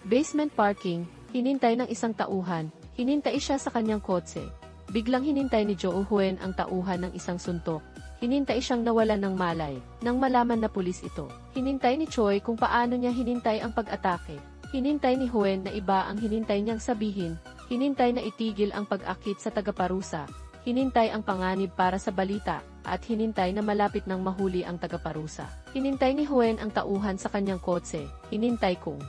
basement parking. Hinintay ng isang tauhan. Hinintay siya sa kanyang kotse. Biglang hinintay ni Jo Huen ang tauhan ng isang suntok. Hinintay siyang nawalan ng malay, nang malaman na pulis ito. Hinintay ni Choi kung paano niya hinintay ang pag-atake. Hinintay ni Huen na iba ang hinintay niyang sabihin. Hinintay na itigil ang pag-akit sa tagaparusa. Hinintay ang panganib para sa balita, at hinintay na malapit ng mahuli ang tagaparusa. Hinintay ni Huen ang tauhan sa kanyang kotse. Hinintay kung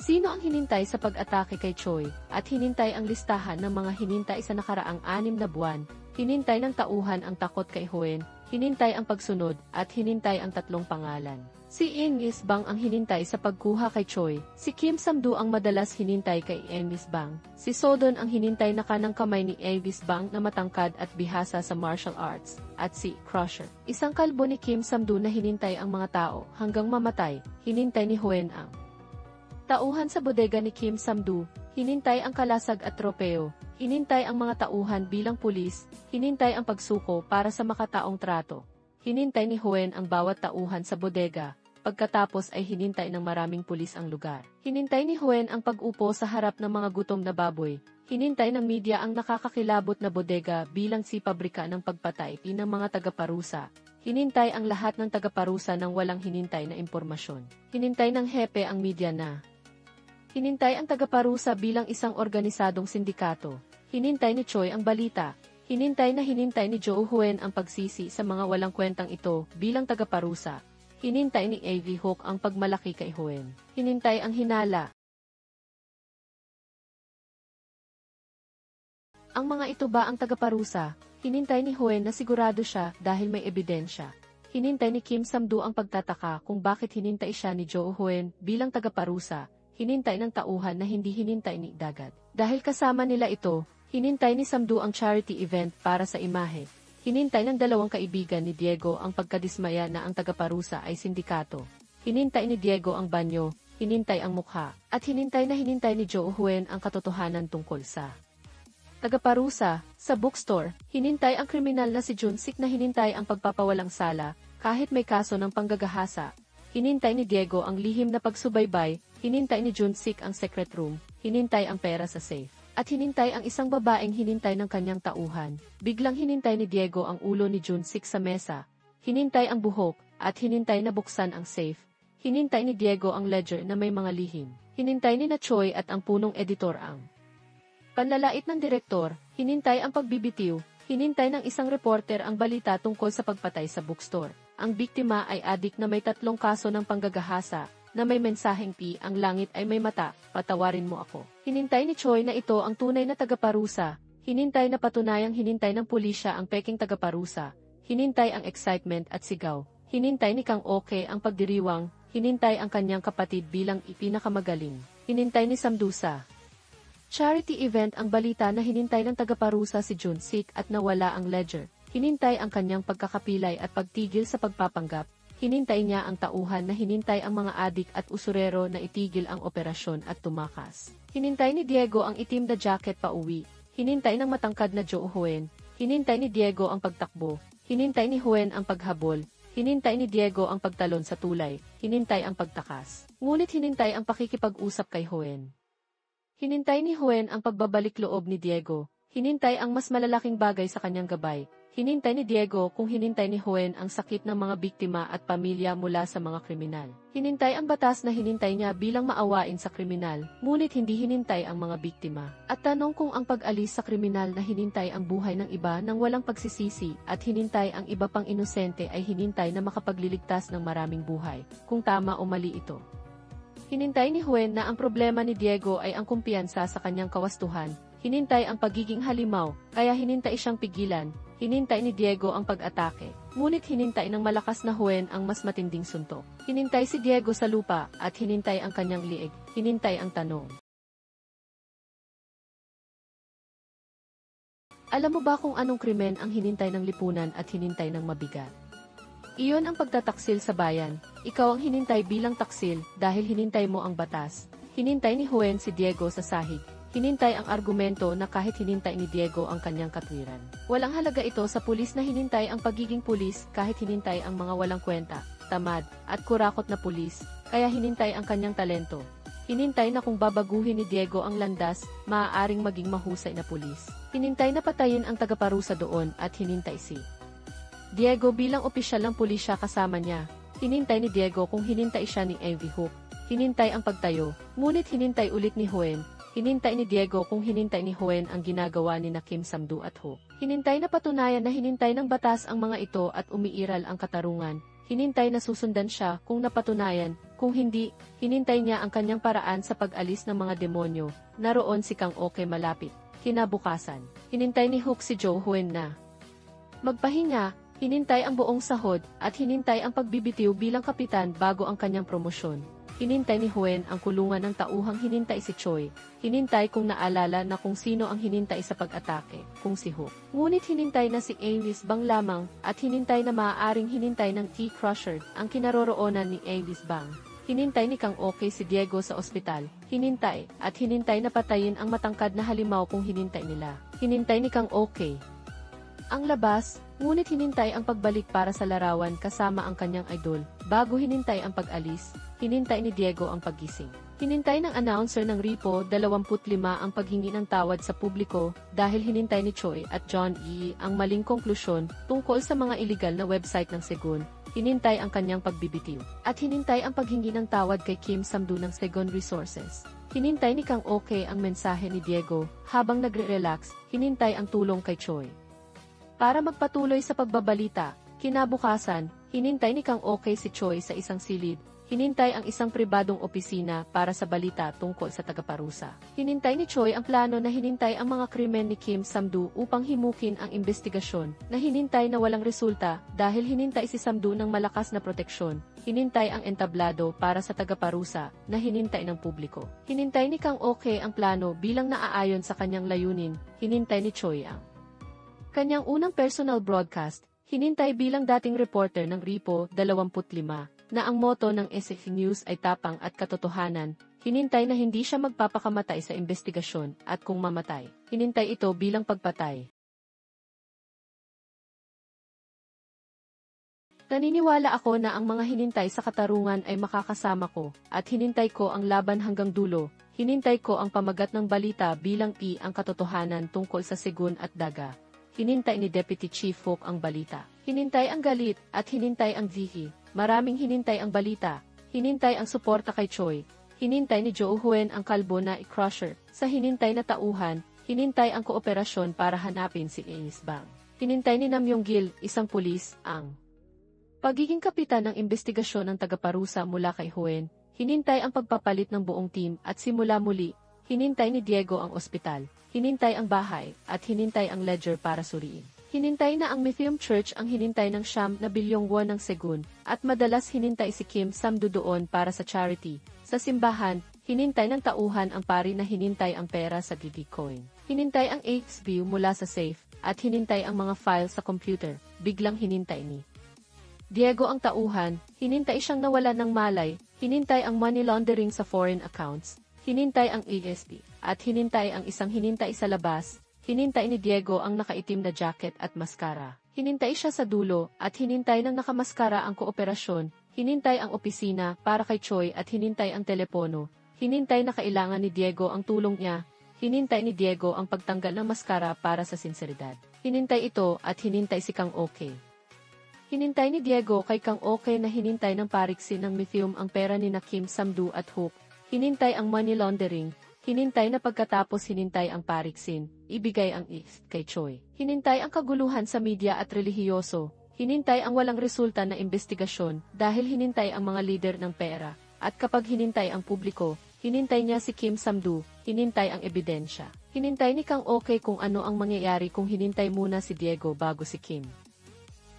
sino ang hinintay sa pag-atake kay Choi, at hinintay ang listahan ng mga hinintay sa nakaraang 6 na buwan. Hinintay ng tauhan ang takot kay Huen, hinintay ang pagsunod, at hinintay ang 3 pangalan. Si Engis Bang ang hinintay sa pagkuha kay Choi, si Kim Samdu ang madalas hinintay kay Engis Bang, si Sodon ang hinintay na kanang kamay ni Engis Bang na matangkad at bihasa sa martial arts, at si Crusher, isang kalbo ni Kim Samdu na hinintay ang mga tao hanggang mamatay. Hinintay ni Huen ang tauhan sa bodega ni Kim Samdu, hinintay ang kalasag at tropeo, hinintay ang mga tauhan bilang pulis, hinintay ang pagsuko para sa makataong trato. Hinintay ni Huen ang bawat tauhan sa bodega, pagkatapos ay hinintay ng maraming pulis ang lugar. Hinintay ni Huen ang pag-upo sa harap ng mga gutom na baboy, hinintay ng media ang nakakakilabot na bodega bilang si pabrika ng pagpatay ng mga tagaparusa. Hinintay ang lahat ng tagaparusa ng walang hinintay na impormasyon. Hinintay ng hepe ang media na hinintay ang tagaparusa bilang isang organisadong sindikato. Hinintay ni Choi ang balita. Hinintay ni Jo Huen ang pagsisi sa mga walang kwentang ito bilang tagaparusa. Hinintay ni A.V. Hook ang pagmalaki kay Huen. Hinintay ang hinala. Ang mga ito ba ang tagaparusa? Hinintay ni Huen na sigurado siya dahil may ebidensya. Hinintay ni Kim Samdu ang pagtataka kung bakit hinintay siya ni Jo Huen bilang tagaparusa. Hinintay ng tauhan na hindi hinintay ni Dagat. Dahil kasama nila ito, hinintay ni Samdu ang charity event para sa imahe. Hinintay ng 2 kaibigan ni Diego ang pagkadismaya na ang tagaparusa ay sindikato. Hinintay ni Diego ang banyo, hinintay ang mukha, at hinintay ni Jo Huen ang katotohanan tungkol sa tagaparusa. Sa bookstore, hinintay ang kriminal na si Junsik na hinintay ang pagpapawalang sala, kahit may kaso ng panggagahasa. Hinintay ni Diego ang lihim na pagsubaybay, hinintay ni Junsik ang secret room, hinintay ang pera sa safe, at hinintay ang isang babaeng hinintay ng kanyang tauhan. Biglang hinintay ni Diego ang ulo ni Junsik sa mesa, hinintay ang buhok, at hinintay na buksan ang safe. Hinintay ni Diego ang ledger na may mga lihim. Hinintay ni na Choi at ang punong editor ang panlalait ng direktor, hinintay ang pagbibitiw, hinintay ng isang reporter ang balita tungkol sa pagpatay sa bookstore. Ang biktima ay adik na may 3 kaso ng panggagahasa, na may mensaheng ang langit ay may mata, patawarin mo ako. Hinintay ni Choi na ito ang tunay na tagaparusa, hinintay na patunayang hinintay ng pulisya ang peking tagaparusa, hinintay ang excitement at sigaw, hinintay ni Kang Oke ang pagdiriwang, hinintay ang kanyang kapatid bilang ipinakamagaling, hinintay ni Samdusa. Charity event ang balita na hinintay ng tagaparusa si Junsik at nawala ang ledger, hinintay ang kanyang pagkakapilay at pagtigil sa pagpapanggap, hinintay niya ang tauhan na hinintay ang mga adik at usurero na itigil ang operasyon at tumakas. Hinintay ni Diego ang itim na jacket pa uwi, hinintay ng matangkad na Joe Huen, hinintay ni Diego ang pagtakbo, hinintay ni Huen ang paghabol, hinintay ni Diego ang pagtalon sa tulay, hinintay ang pagtakas, ngunit hinintay ang pakikipag-usap kay Huen. Hinintay ni Huen ang pagbabalik loob ni Diego, hinintay ang mas malalaking bagay sa kanyang gabay, hinintay ni Diego kung hinintay ni Huen ang sakit ng mga biktima at pamilya mula sa mga kriminal. Hinintay ang batas na hinintay niya bilang maawain sa kriminal, ngunit hindi hinintay ang mga biktima. At tanong kung ang pag-alis sa kriminal na hinintay ang buhay ng iba nang walang pagsisisi at hinintay ang iba pang inosente ay hinintay na makapagliligtas ng maraming buhay, kung tama o mali ito. Hinintay ni Huen na ang problema ni Diego ay ang kumpiyansa sa kanyang kawastuhan, hinintay ang pagiging halimaw, kaya hinintay siyang pigilan, hinintay ni Diego ang pag-atake, ngunit hinintay ng malakas na Huen ang mas matinding suntok. Hinintay si Diego sa lupa, at hinintay ang kanyang liig, hinintay ang tanong. Alam mo ba kung anong krimen ang hinintay ng lipunan at hinintay ng mabigat? Iyon ang pagtataksil sa bayan, ikaw ang hinintay bilang taksil dahil hinintay mo ang batas. Hinintay ni Huen si Diego sa sahig, hinintay ang argumento na kahit hinintay ni Diego ang kanyang katwiran. Walang halaga ito sa pulis na hinintay ang pagiging pulis kahit hinintay ang mga walang kwenta, tamad, at kurakot na pulis, kaya hinintay ang kanyang talento. Hinintay na kung babaguhin ni Diego ang landas, maaaring maging mahusay na pulis. Hinintay na patayin ang tagaparusa doon at hinintay si Diego bilang opisyal ng pulisya kasama niya. Hinintay ni Diego kung hinintay siya ni Envy Hook. Hinintay ang pagtayo, ngunit hinintay ulit ni Huen. Hinintay ni Diego kung hinintay ni Huen ang ginagawa ni na Kim Samdu at Hook. Hinintay na patunayan na hinintay ng batas ang mga ito at umiiral ang katarungan. Hinintay na susundan siya kung napatunayan, kung hindi, hinintay niya ang kanyang paraan sa pag-alis ng mga demonyo. Naroon si Kang Oke malapit. Kinabukasan, hinintay ni Hook si Joe Huen na magpahinga. Hinintay ang buong sahod, at hinintay ang pagbibitiw bilang kapitan bago ang kanyang promosyon. Hinintay ni Huen ang kulungan ng tauhang hinintay si Choi. Hinintay kung naalala na kung sino ang hinintay sa pag-atake, kung si Hook. Ngunit hinintay na si Avis Bang lamang, at hinintay na maaaring hinintay ng T-Crusher, ang kinaroroonan ni Avis Bang. Hinintay ni Kang Oke si Diego sa ospital. Hinintay, at hinintay na patayin ang matangkad na halimaw kung hinintay nila. Hinintay ni Kang Oke ang labas, ngunit hinintay ang pagbalik para sa larawan kasama ang kanyang idol. Bago hinintay ang pag-alis, hinintay ni Diego ang paggising. Hinintay ng announcer ng Ripo 25 ang paghingi ng tawad sa publiko dahil hinintay ni Choi at John E. ang maling konklusyon tungkol sa mga iligal na website ng Segon. Hinintay ang kanyang pagbibitiw. At hinintay ang paghingi ng tawad kay Kim Samdu ng Segon Resources. Hinintay ni Kang Oke ang mensahe ni Diego habang nagre-relax, hinintay ang tulong kay Choi. Para magpatuloy sa pagbabalita, kinabukasan, hinintay ni Kang Oke si Choi sa isang silid, hinintay ang isang pribadong opisina para sa balita tungkol sa tagaparusa. Hinintay ni Choi ang plano na hinintay ang mga krimen ni Kim Samdu upang himukin ang investigasyon, na hinintay na walang resulta dahil hinintay si Samdu ng malakas na proteksyon, hinintay ang entablado para sa tagaparusa na hinintay ng publiko. Hinintay ni Kang Oke ang plano bilang naaayon sa kanyang layunin, hinintay ni Choi ang kanyang unang personal broadcast, hinintay bilang dating reporter ng Ripo 25, na ang motto ng SF News ay tapang at katotohanan, hinintay na hindi siya magpapakamatay sa investigasyon, at kung mamatay, hinintay ito bilang pagpatay. Naniniwala ako na ang mga hinintay sa katarungan ay makakasama ko, at hinintay ko ang laban hanggang dulo. Hinintay ko ang pamagat ng balita bilang ang katotohanan tungkol sa Segun at Daga. Hinintay ni Deputy Chief Hook ang balita. Hinintay ang galit, at hinintay ang zihi. Maraming hinintay ang balita. Hinintay ang suporta kay Choi. Hinintay ni Joe Huen ang kalbo na i-crusher. Sa hinintay na tauhan, hinintay ang kooperasyon para hanapin si Ace Bang. Hinintay ni Nam Yong-gil, isang pulis, ang pagiging kapitan ng investigasyon ng tagaparusa mula kay Huen. Hinintay ang pagpapalit ng buong team at simula muli, hinintay ni Diego ang ospital, hinintay ang bahay, at hinintay ang ledger para suriin. Hinintay na ang Mythium Church ang hinintay ng ₱9 bilyong ng Segun, at madalas hinintay si Kim Sam-do doon para sa charity. Sa simbahan, hinintay ng tauhan ang pari na hinintay ang pera sa Gigi-coin. Hinintay ang HB mula sa safe, at hinintay ang mga file sa computer, biglang hinintay ni Diego ang tauhan, hinintay siyang nawalan ng malay, hinintay ang money laundering sa foreign accounts, hinintay ang ASB, at hinintay ang isang hinintay sa labas, hinintay ni Diego ang nakaitim na jacket at maskara. Hinintay siya sa dulo, at hinintay ng nakamaskara ang kooperasyon, hinintay ang opisina para kay Choi at hinintay ang telepono, hinintay na kailangan ni Diego ang tulong niya, hinintay ni Diego ang pagtanggal ng maskara para sa sinseridad. Hinintay ito at hinintay si Kang Okay. Hinintay ni Diego kay Kang Okay na hinintay ng pariksin ng Mythium ang pera ni Kim Sam-do at Hook, hinintay ang money laundering, hinintay na pagkatapos hinintay ang pariksin, ibigay ang kay Choi. Hinintay ang kaguluhan sa media at relihiyoso, hinintay ang walang resulta na investigasyon dahil hinintay ang mga leader ng pera, at kapag hinintay ang publiko, hinintay niya si Kim Sam-do, hinintay ang ebidensya. Hinintay ni Kang Okay kung ano ang mangyayari kung hinintay muna si Diego bago si Kim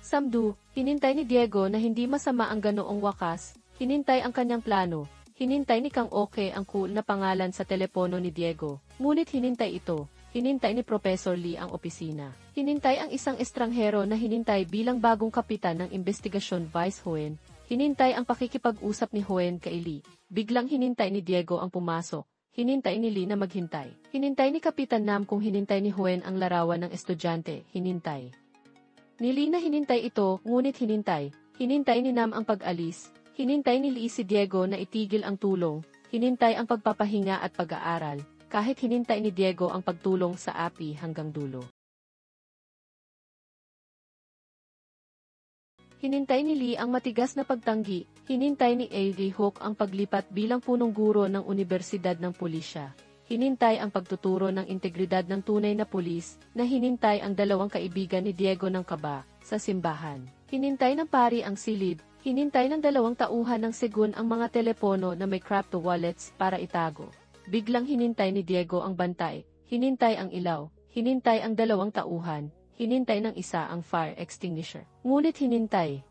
Sam-do, hinintay ni Diego na hindi masama ang ganoong wakas, hinintay ang kanyang plano, hinintay ni Kang Okay ang cool na pangalan sa telepono ni Diego, ngunit hinintay ito, hinintay ni Professor Lee ang opisina, hinintay ang isang estranghero na hinintay bilang bagong kapitan ng investigasyon Vice Huen, hinintay ang pakikipag-usap ni Huen kay Lee, biglang hinintay ni Diego ang pumasok, hinintay ni Lee na maghintay, hinintay ni Kapitan Nam kung hinintay ni Huen ang larawan ng estudyante, hinintay ni Lee na hinintay ito, ngunit hinintay ni Nam ang pag-alis, hinintay ni Lee si Diego na itigil ang tulong, hinintay ang pagpapahinga at pag-aaral, kahit hinintay ni Diego ang pagtulong sa api hanggang dulo. Hinintay ni Lee ang matigas na pagtanggi, hinintay ni A.D. Hook ang paglipat bilang punong guro ng Universidad ng Pulisya. Hinintay ang pagtuturo ng integridad ng tunay na pulis, na hinintay ang dalawang kaibigan ni Diego ng Kaba, sa simbahan. Hinintay ng pari ang silid, hinintay ng dalawang tauhan ng Segun ang mga telepono na may crypto wallets para itago. Biglang hinintay ni Diego ang bantay, hinintay ang ilaw, hinintay ang dalawang tauhan, hinintay ng isa ang fire extinguisher. Ngunit hinintay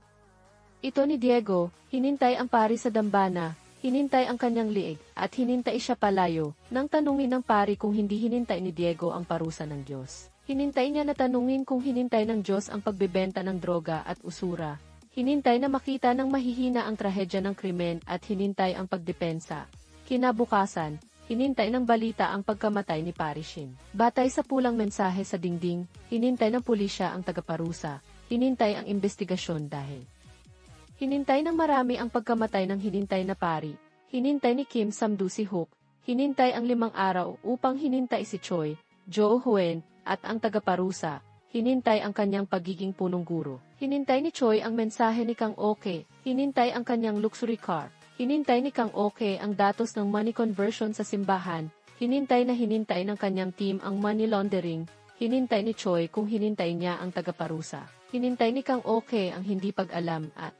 ito ni Diego, hinintay ang pari sa dambana, hinintay ang kanyang liig, at hinintay siya palayo, nang tanungin ng pari kung hindi hinintay ni Diego ang parusa ng Diyos. Hinintay niya na tanungin kung hinintay ng Diyos ang pagbebenta ng droga at usura. Hinintay na makita ng mahihina ang trahedya ng krimen at hinintay ang pagdepensa. Kinabukasan, hinintay ng balita ang pagkamatay ni Pari Shin. Batay sa pulang mensahe sa dingding, hinintay ng pulisya ang tagaparusa, hinintay ang investigasyon dahil hinintay ng marami ang pagkamatay ng hinintay na pari, hinintay ni Kim Sam-do si Hook, hinintay ang 5 araw upang hinintay si Choi, Joe Huen, at ang tagaparusa, hinintay ang kanyang pagiging punong guro. Hinintay ni Choi ang mensahe ni Kang Okay, hinintay ang kanyang luxury car, hinintay ni Kang Okay ang datos ng money conversion sa simbahan, hinintay ng kanyang team ang money laundering, hinintay ni Choi kung hinintay niya ang tagaparusa, hinintay ni Kang Okay ang hindi pag-alam at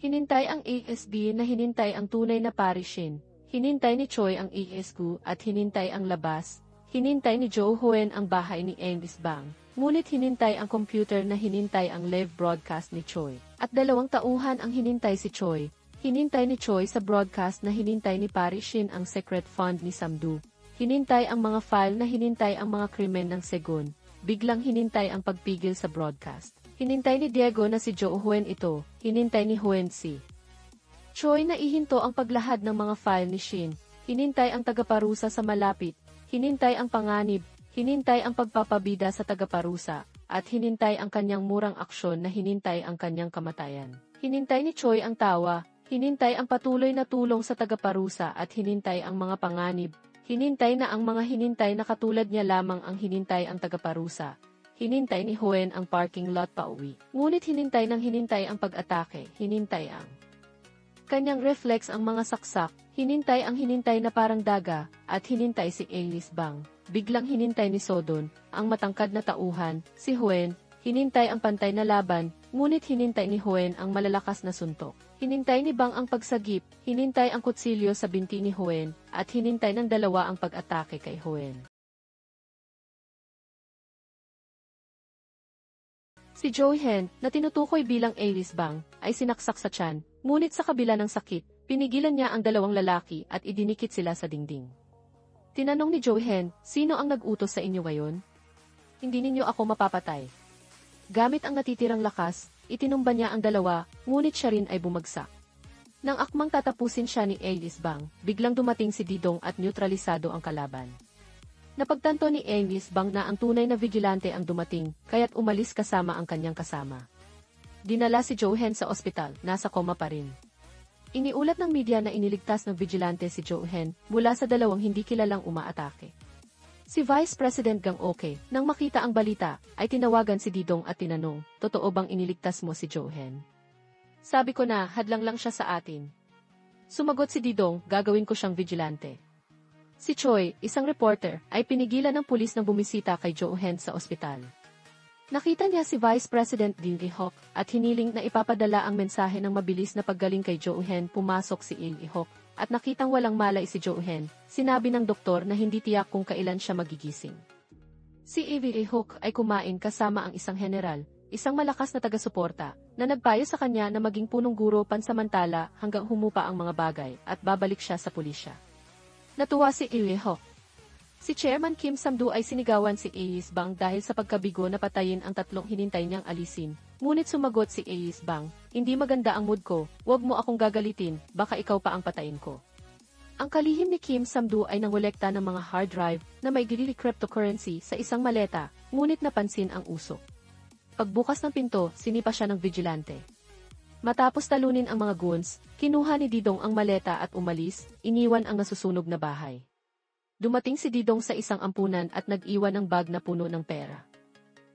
hinintay ang ASB na hinintay ang tunay na Pari Shin, hinintay ni Choi ang ASQ at hinintay ang labas, hinintay ni Joe Huen ang bahay ni Ace Bang, ngunit hinintay ang computer na hinintay ang live broadcast ni Choi, at dalawang tauhan ang hinintay si Choi, hinintay ni Choi sa broadcast na hinintay ni Pari Shin ang secret fund ni Sam-do, hinintay ang mga file na hinintay ang mga krimen ng Segun, biglang hinintay ang pagpigil sa broadcast. Hinintay ni Diego na si Joe Huen ito, hinintay ni Huen si Choi na ihinto ang paglahad ng mga file ni Shin, hinintay ang tagaparusa sa malapit, hinintay ang panganib, hinintay ang pagpapabida sa tagaparusa, at hinintay ang kanyang murang aksyon na hinintay ang kanyang kamatayan. Hinintay ni Choi ang tawa, hinintay ang patuloy na tulong sa tagaparusa at hinintay ang mga panganib. Hinintay na ang mga hinintay na katulad niya lamang ang hinintay ang tagaparusa. Hinintay ni Huen ang parking lot pauwi. Ngunit hinintay ng hinintay ang pag-atake, hinintay ang kanyang reflex ang mga saksak, hinintay ang hinintay na parang daga, at hinintay si Alice Bang. Biglang hinintay ni Sodon, ang matangkad na tauhan, si Huen, hinintay ang pantay na laban, ngunit hinintay ni Huen ang malalakas na suntok. Hinintay ni Bang ang pagsagip, hinintay ang kutsilyo sa binti ni Huen, at hinintay ng dalawa ang pag-atake kay Huen. Si Joe Hen, na tinutukoy bilang Alice Bang, ay sinaksak sa tiyan, ngunit sa kabila ng sakit, pinigilan niya ang dalawang lalaki at idinikit sila sa dingding. Tinanong ni Joe Hen, sino ang nag-utos sa inyo ngayon? Hindi ninyo ako mapapatay. Gamit ang natitirang lakas, itinumba niya ang dalawa, ngunit siya rin ay bumagsak. Nang akmang tatapusin siya ni Alice Bang, biglang dumating si Didong at neutralisado ang kalaban. Napagtanto ni Alice Bang na ang tunay na vigilante ang dumating, kaya't umalis kasama ang kanyang kasama. Dinala si Joe Hen sa ospital, nasa koma pa rin. Iniulat ng media na iniligtas ng vigilante si Joe Hen mula sa dalawang hindi kilalang umaatake. Si Vice President Gang Oke, nang makita ang balita, ay tinawagan si Didong at tinanong, totoo bang iniligtas mo si Joe Hen? Sabi ko na, hadlang lang siya sa atin. Sumagot si Didong, gagawin ko siyang vigilante. Si Choi, isang reporter, ay pinigilan ng pulis na bumisita kay Joe Hen sa ospital. Nakita niya si Vice President Lim Ki-hok at hiniling na ipapadala ang mensahe ng mabilis na paggaling kay Joe Hen. Pumasok si Lim Ki-hok at nakitang walang malay si Joe Hen. Sinabi ng doktor na hindi tiyak kung kailan siya magigising. Si Lim Ki-hok ay kumain kasama ang isang general, isang malakas na taga-suporta, na nagpayo sa kanya na maging punong guro pansamantala hanggang humupa ang mga bagay at babalik siya sa pulisya. Natuwa si Lim Ki-hok. Si Chairman Kim Sam-doo ay sinigawan si Alice Bang dahil sa pagkabigo na patayin ang tatlong hinintay niyang alisin. Ngunit sumagot si Alice Bang, hindi maganda ang mood ko, wag mo akong gagalitin, baka ikaw pa ang patayin ko. Ang kalihim ni Kim Sam-doo ay nangolekta ng mga hard drive na may gilili cryptocurrency sa isang maleta, ngunit napansin ang usok. Pagbukas ng pinto, sinipa siya ng vigilante. Matapos talunin ang mga goons, kinuha ni Didong ang maleta at umalis, iniwan ang nasusunog na bahay. Dumating si Didong sa isang ampunan at nag-iwan ng bag na puno ng pera.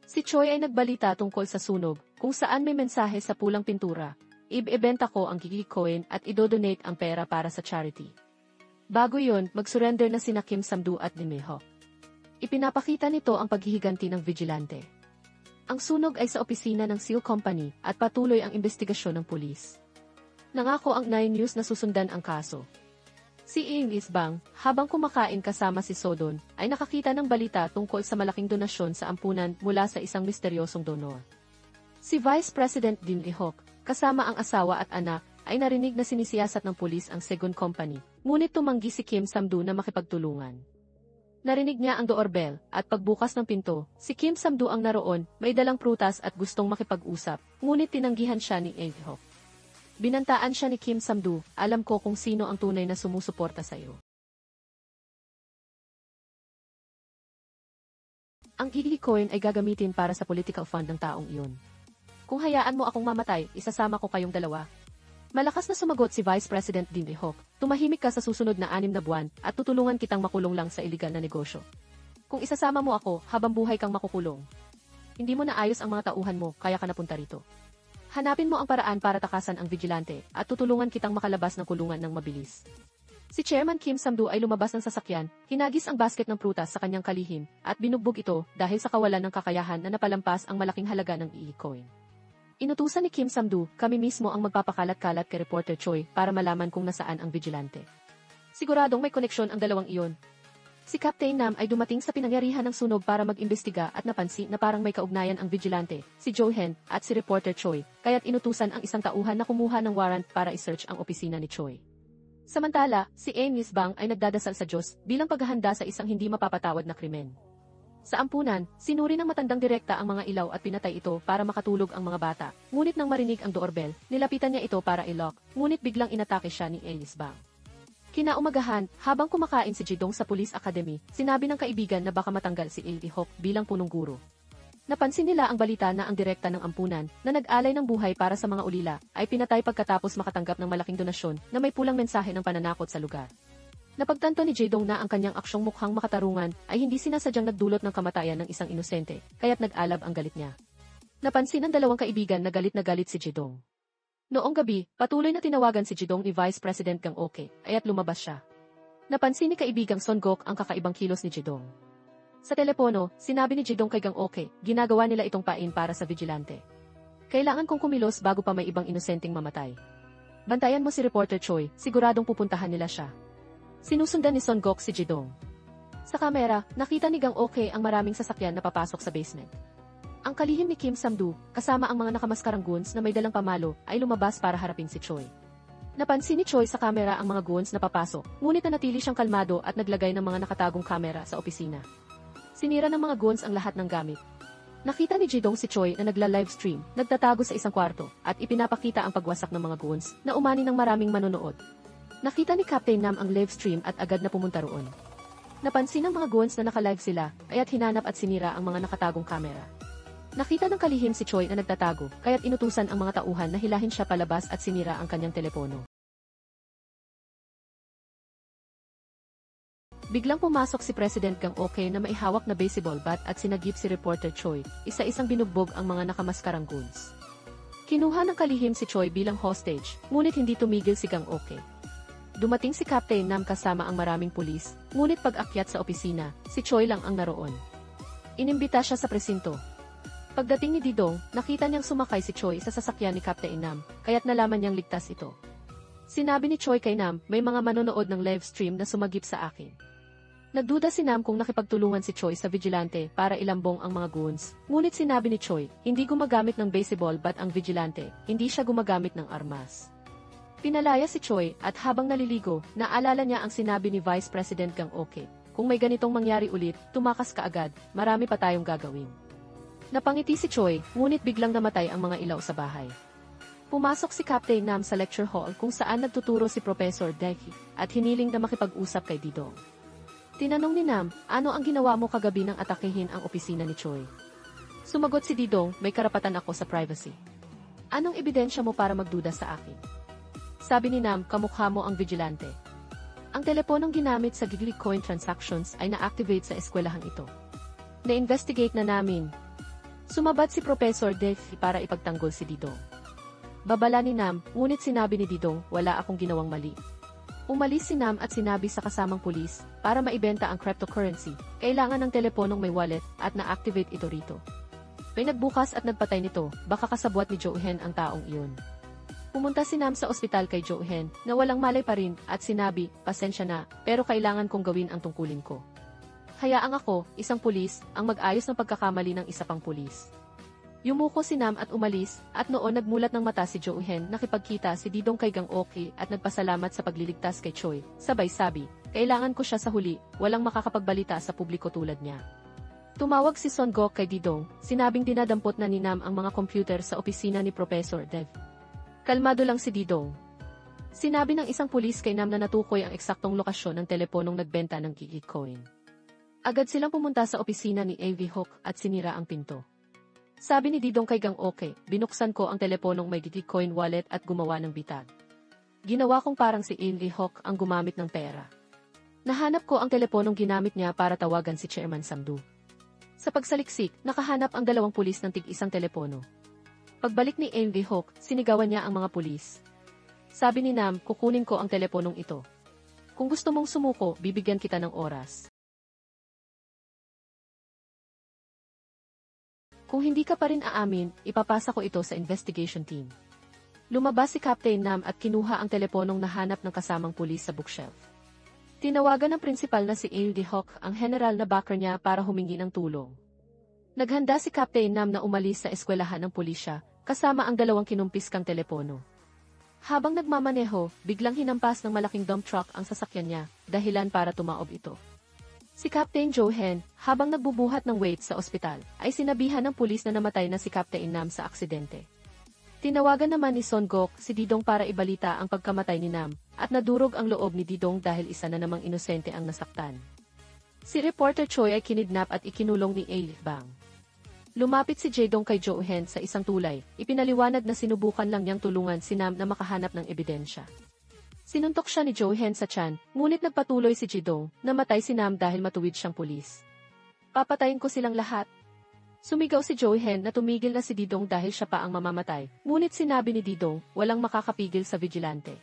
Si Choi ay nagbalita tungkol sa sunog, kung saan may mensahe sa pulang pintura, ibebenta ko ang gigikoin at idodonate ang pera para sa charity. Bago yon, mag-surrender na sina Kim Sam-doo at Lim Ki-hok. Ipinapakita nito ang paghihiganti ng vigilante. Ang sunog ay sa opisina ng Seal Company at patuloy ang investigasyon ng pulis. Nangako ang 9 News na susundan ang kaso. Si Alice Bang, habang kumakain kasama si Sodon, ay nakakita ng balita tungkol sa malaking donasyon sa ampunan mula sa isang misteryosong donor. Si Vice President Lim Ki-hok, kasama ang asawa at anak, ay narinig na sinisiyasat ng pulis ang Segon Company, ngunit tumanggi si Kim Sam-doo na makipagtulungan. Narinig niya ang doorbell, at pagbukas ng pinto, si Kim Sam-doo ang naroon, may dalang prutas at gustong makipag-usap, ngunit tinanggihan siya ni Lim Ki-hok. Binantaan siya ni Kim Sam-doo, alam ko kung sino ang tunay na sumusuporta sa iyo. Ang gigikoin ay gagamitin para sa political fund ng taong iyon. Kung hayaan mo akong mamatay, isasama ko kayong dalawa. Malakas na sumagot si Vice President Lim Ki-hok, tumahimik ka sa susunod na 6 na buwan at tutulungan kitang makulong lang sa iligal na negosyo. Kung isasama mo ako, habang buhay kang makukulong. Hindi mo naayos ang mga tauhan mo, kaya ka napunta rito. Hanapin mo ang paraan para takasan ang vigilante at tutulungan kitang makalabas ng kulungan ng mabilis. Si Chairman Kim Sam-doo ay lumabas ng sasakyan, hinagis ang basket ng prutas sa kanyang kalihim, at binugbog ito dahil sa kawalan ng kakayahan na napalampas ang malaking halaga ng e-coin. Inutusan ni Kim Sam-doo, kami mismo ang magpapakalat-kalat kay Reporter Choi para malaman kung nasaan ang vigilante. Siguradong may koneksyon ang dalawang iyon. Si Captain Nam ay dumating sa pinangyarihan ng sunog para mag-imbestiga at napansin na parang may kaugnayan ang vigilante, si Joe Hen, at si Reporter Choi, kaya't inutusan ang isang tauhan na kumuha ng warrant para i-search ang opisina ni Choi. Samantala, si Alice Bang ay nagdadasal sa Diyos bilang paghahanda sa isang hindi mapapatawad na krimen. Sa ampunan, sinuri ng matandang direkta ang mga ilaw at pinatay ito para makatulog ang mga bata, ngunit nang marinig ang doorbell, nilapitan niya ito para i-lock, ngunit biglang inatake siya ni Alice Bang. Kinaumagahan, habang kumakain si Jidong sa Police Academy, sinabi ng kaibigan na baka matanggal si Lim Ki-hok bilang punong guro. Napansin nila ang balita na ang direkta ng ampunan na nag-alay ng buhay para sa mga ulila ay pinatay pagkatapos makatanggap ng malaking donasyon na may pulang mensahe ng pananakot sa lugar. Napagtanto ni Jae-dong na ang kanyang aksyong mukhang makatarungan ay hindi sinasadyang nagdulot ng kamatayan ng isang inosente, kaya't nag-alab ang galit niya. Napansin ng dalawang kaibigan na galit si Jae-dong. Noong gabi, patuloy na tinawagan si Jae-dong ni Vice President Kang Ok, kaya't lumabas siya. Napansin ni kaibigang Son Gok ang kakaibang kilos ni Jae-dong. Sa telepono, sinabi ni Jae-dong kay Kang Ok, ginagawa nila itong pain para sa vigilante. Kailangan kong kumilos bago pa may ibang inosenteng mamatay. Bantayan mo si Reporter Choi, siguradong pupuntahan nila siya. Sinusundan ni Son Gok si Jae-dong. Sa kamera, nakita ni Kang Ok ang maraming sasakyan na papasok sa basement. Ang kalihim ni Kim Sam-doo, kasama ang mga nakamaskarang goons na may dalang pamalo, ay lumabas para harapin si Choi. Napansin ni Choi sa kamera ang mga goons na papasok, ngunit nanatili siyang kalmado at naglagay ng mga nakatagong kamera sa opisina. Sinira ng mga goons ang lahat ng gamit. Nakita ni Jae-dong si Choi na nagla-livestream, nagtatago sa isang kwarto, at ipinapakita ang pagwasak ng mga goons na umani ng maraming manonood. Nakita ni Captain Nam ang livestream at agad na pumunta roon. Napansin ng mga goons na naka-live sila, kaya't hinanap at sinira ang mga nakatagong kamera. Nakita ng kalihim si Choi na nagtatago, kaya't inutusan ang mga tauhan na hilahin siya palabas at sinira ang kanyang telepono. Biglang pumasok si President Kang Ok na may hawak na baseball bat at sinagip si Reporter Choi, isa-isang binugbog ang mga nakamaskarang goons. Kinuha ng kalihim si Choi bilang hostage, ngunit hindi tumigil si Kang Ok. Dumating si Captain Nam kasama ang maraming pulis, ngunit pag-akyat sa opisina, si Choi lang ang naroon. Inimbita siya sa presinto. Pagdating ni Didong, nakita niyang sumakay si Choi sa sasakyan ni Captain Nam, kaya't nalaman niyang ligtas ito. Sinabi ni Choi kay Nam, may mga manonood ng live stream na sumagip sa akin. Nagduda si Nam kung nakipagtulungan si Choi sa vigilante para ilambong ang mga goons, ngunit sinabi ni Choi, hindi gumagamit ng baseball bat ang vigilante, hindi siya gumagamit ng armas. Pinalaya si Choi at habang naliligo, naalala niya ang sinabi ni Vice President Kang Ok, kung may ganitong mangyari ulit, tumakas ka agad, marami pa tayong gagawin. Napangiti si Choi, ngunit biglang namatay ang mga ilaw sa bahay. Pumasok si Captain Nam sa lecture hall kung saan nagtuturo si Professor Daeki at hiniling na makipag-usap kay Didong. Tinanong ni Nam, ano ang ginawa mo kagabi nang atakehin ang opisina ni Choi? Sumagot si Didong, may karapatan ako sa privacy. Anong ebidensya mo para magduda sa akin? Sabi ni Nam, kamukha mo ang vigilante. Ang teleponong ginamit sa Gigli Coin transactions ay na-activate sa eskwelahang ito. Na-investigate na namin. Sumabat si Professor Daeki para ipagtanggol si Didong. Babala ni Nam, ngunit sinabi ni Didong, wala akong ginawang mali. Umalis si Nam at sinabi sa kasamang pulis, para maibenta ang cryptocurrency, kailangan ng teleponong may wallet at na-activate ito rito. May nagbukas at nagpatay nito, baka kasabwat ni Jo-hen ang taong iyon. Pumunta si Nam sa ospital kay Jo-hen, na walang malay pa rin, at sinabi, pasensya na, pero kailangan kong gawin ang tungkulin ko. Hayaang ako, isang pulis, ang mag-ayos ng pagkakamali ng isa pang pulis. Yumuko si Nam at umalis, at noon nagmulat ng mata si Jo-hen, nakipagkita si Didong kay Kang Ok at nagpasalamat sa pagliligtas kay Choi, sabay sabi, kailangan ko siya sa huli, walang makakapagbalita sa publiko tulad niya. Tumawag si Son Gok kay Didong, sinabing dinadampot na ni Nam ang mga computer sa opisina ni Professor Dev. Kalmado lang si Didong. Sinabi ng isang pulis kay Nam na natukoy ang eksaktong lokasyon ng teleponong nagbenta ng Gigitcoin. Agad silang pumunta sa opisina ni AV Hook at sinira ang pinto. Sabi ni Didong kay Kang Ok, binuksan ko ang teleponong may Gigitcoin wallet at gumawa ng bitag. Ginawa kong parang si AV Hook ang gumamit ng pera. Nahanap ko ang teleponong ginamit niya para tawagan si Chairman Sam-doo. Sa pagsaliksik, nakahanap ang dalawang pulis ng tig-isang telepono. Pagbalik ni AV Hook, sinigawan niya ang mga pulis. Sabi ni Nam, kukunin ko ang teleponong ito. Kung gusto mong sumuko, bibigyan kita ng oras. Kung hindi ka pa rin aamin, ipapasa ko ito sa investigation team. Lumabas si Captain Nam at kinuha ang teleponong nahanap ng kasamang pulis sa bookshelf. Tinawagan ng principal na si A.D. Hawk ang general na backer niya para humingi ng tulong. Naghanda si Captain Nam na umalis sa eskwelahan ng pulisya, kasama ang dalawang kinumpiskang telepono. Habang nagmamaneho, biglang hinampas ng malaking dump truck ang sasakyan niya, dahilan para tumaob ito. Si Captain Jo-hen, habang nagbubuhat ng weight sa ospital, ay sinabihan ng pulis na namatay na si Captain Nam sa aksidente. Tinawagan naman ni Son Gok si Didong para ibalita ang pagkamatay ni Nam, at nadurog ang loob ni Didong dahil isa na namang inosente ang nasaktan. Si Reporter Choi ay kinidnap at ikinulong ni A. Bang. Lumapit si Jae-dong kay Jo-hen sa isang tulay, ipinaliwanag na sinubukan lang niyang tulungan si Nam na makahanap ng ebidensya. Sinuntok siya ni Jo-hen sa tiyan, ngunit nagpatuloy si Jae-dong, namatay si Nam dahil matuwid siyang pulis. Papatayin ko silang lahat. Sumigaw si Jo-hen na tumigil na si Didong dahil siya pa ang mamamatay, ngunit sinabi ni Didong, walang makakapigil sa vigilante.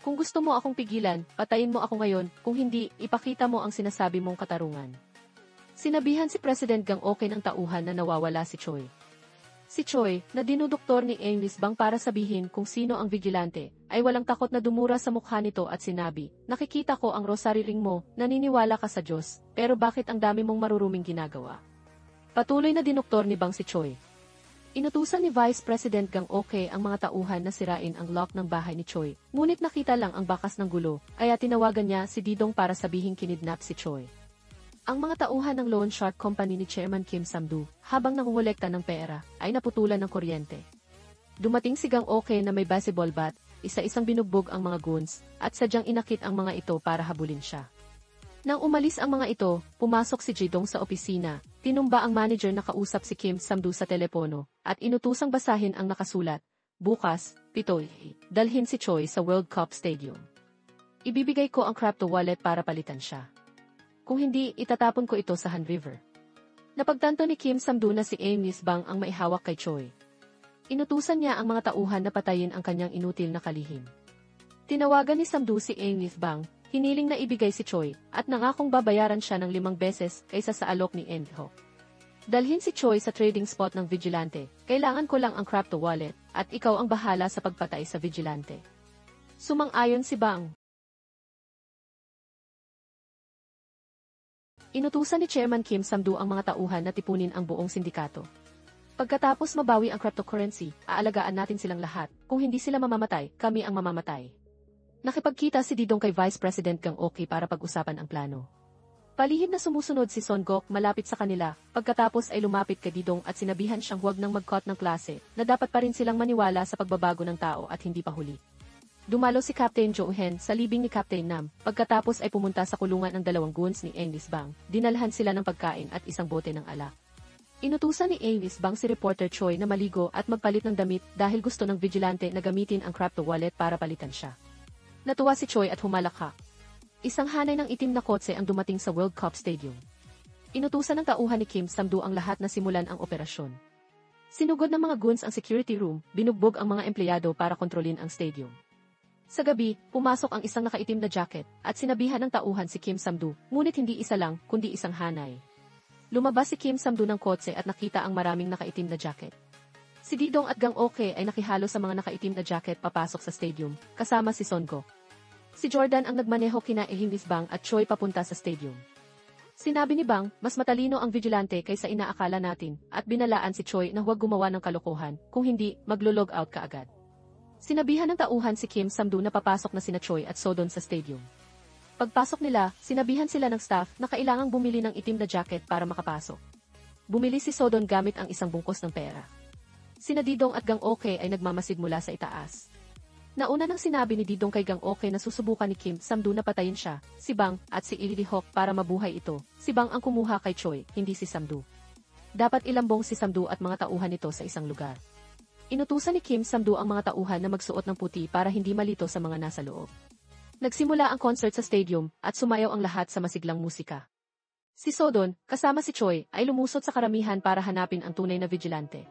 Kung gusto mo akong pigilan, patayin mo ako ngayon, kung hindi, ipakita mo ang sinasabi mong katarungan. Sinabihan si President Gang Okay ng tauhan na nawawala si Choi. Si Choi, na dinuduktor ni English Bang para sabihin kung sino ang vigilante, ay walang takot na dumura sa mukha nito at sinabi, nakikita ko ang rosary ring mo, naniniwala ka sa Diyos, pero bakit ang dami mong maruruming ginagawa? Patuloy na dinuktor ni Bang si Choi. Inutusan ni Vice President Gang Okay ang mga tauhan na sirain ang lock ng bahay ni Choi, ngunit nakita lang ang bakas ng gulo, kaya tinawagan niya si Didong para sabihing kinidnap si Choi. Ang mga tauhan ng Loan Shark Company ni Chairman Kim Sam-doo, habang nangungulekta ng pera, ay naputulan ng kuryente. Dumating si Gang Okay na may baseball bat, isa-isang binugbog ang mga goons, at sadyang inakit ang mga ito para habulin siya. Nang umalis ang mga ito, pumasok si Jae-dong sa opisina, tinumba ang manager na kausap si Kim Sam-doo sa telepono, at inutusang basahin ang nakasulat, bukas, 7, dalhin si Choi sa World Cup Stadium. Ibibigay ko ang crypto wallet para palitan siya. Kung hindi, itatapon ko ito sa Han River. Napagtanto ni Kim Sam-doo na si English Bang ang maihawak kay Choi. Inutusan niya ang mga tauhan na patayin ang kanyang inutil na kalihim. Tinawagan ni Sam-doo si English Bang, hiniling na ibigay si Choi, at nangakong babayaran siya ng 5 beses kaysa sa alok ni Eun-ho. Dalhin si Choi sa trading spot ng vigilante, kailangan ko lang ang crypto wallet, at ikaw ang bahala sa pagpatay sa vigilante. Sumang-ayon si Bang. Inutusan ni Chairman Kim Sam-doo ang mga tauhan na tipunin ang buong sindikato. Pagkatapos mabawi ang cryptocurrency, aalagaan natin silang lahat. Kung hindi sila mamamatay, kami ang mamamatay. Nakipagkita si Didong kay Vice President Gang Okay para pag-usapan ang plano. Palihim na sumusunod si Son Gok malapit sa kanila, pagkatapos ay lumapit kay Didong at sinabihan siyang huwag nang mag-cut ng klase, na dapat pa rin silang maniwala sa pagbabago ng tao at hindi pa huli. Dumalo si Captain Jo-hen sa libing ni Captain Nam, pagkatapos ay pumunta sa kulungan ng 2 goons ni English Bang, dinalhan sila ng pagkain at isang bote ng alak. Inutusan ni English Bang si reporter Choi na maligo at magpalit ng damit dahil gusto ng vigilante na gamitin ang crypto wallet para palitan siya. Natuwa si Choi at humalakak. Isang hanay ng itim na kotse ang dumating sa World Cup Stadium. Inutusan ng tauhan ni Kim Sam-doo ang lahat na simulan ang operasyon. Sinugod ng mga goons ang security room, binugbog ang mga empleyado para kontrolin ang stadium. Sa gabi, pumasok ang isang nakaitim na jacket, at sinabihan ng tauhan si Kim Sam-doo, ngunit hindi isa lang, kundi isang hanay. Lumabas si Kim Sam-doo ng kotse at nakita ang maraming nakaitim na jacket. Si Didong at Gang Okay ay nakihalo sa mga nakaitim na jacket papasok sa stadium, kasama si Son Gok. Si Jordan ang nagmaneho kina English Bang at Choi papunta sa stadium. Sinabi ni Bang, mas matalino ang vigilante kaysa inaakala natin, at binalaan si Choi na huwag gumawa ng kalokohan, kung hindi, maglo-log out ka agad. Sinabihan ng tauhan si Kim Sam-doo na papasok na sina Choi at Sodon sa stadium. Pagpasok nila, sinabihan sila ng staff na kailangang bumili ng itim na jacket para makapasok. Bumili si Sodon gamit ang isang bungkos ng pera. Sina Didong at Gang Okay ay nagmamasid mula sa itaas. Nauna nang sinabi ni Didong kay Gang Okay na susubukan ni Kim Sam-doo na patayin siya, si Bang, at si Lee Hawk para mabuhay ito. Si Bang ang kumuha kay Choi, hindi si Sam-doo. Dapat ilambong si Sam-doo at mga tauhan nito sa isang lugar. Inutusan ni Kim Sam-doo ang mga tauhan na magsuot ng puti para hindi malito sa mga nasa loob. Nagsimula ang concert sa stadium at sumayaw ang lahat sa masiglang musika. Si Sodon, kasama si Choi, ay lumusot sa karamihan para hanapin ang tunay na vigilante.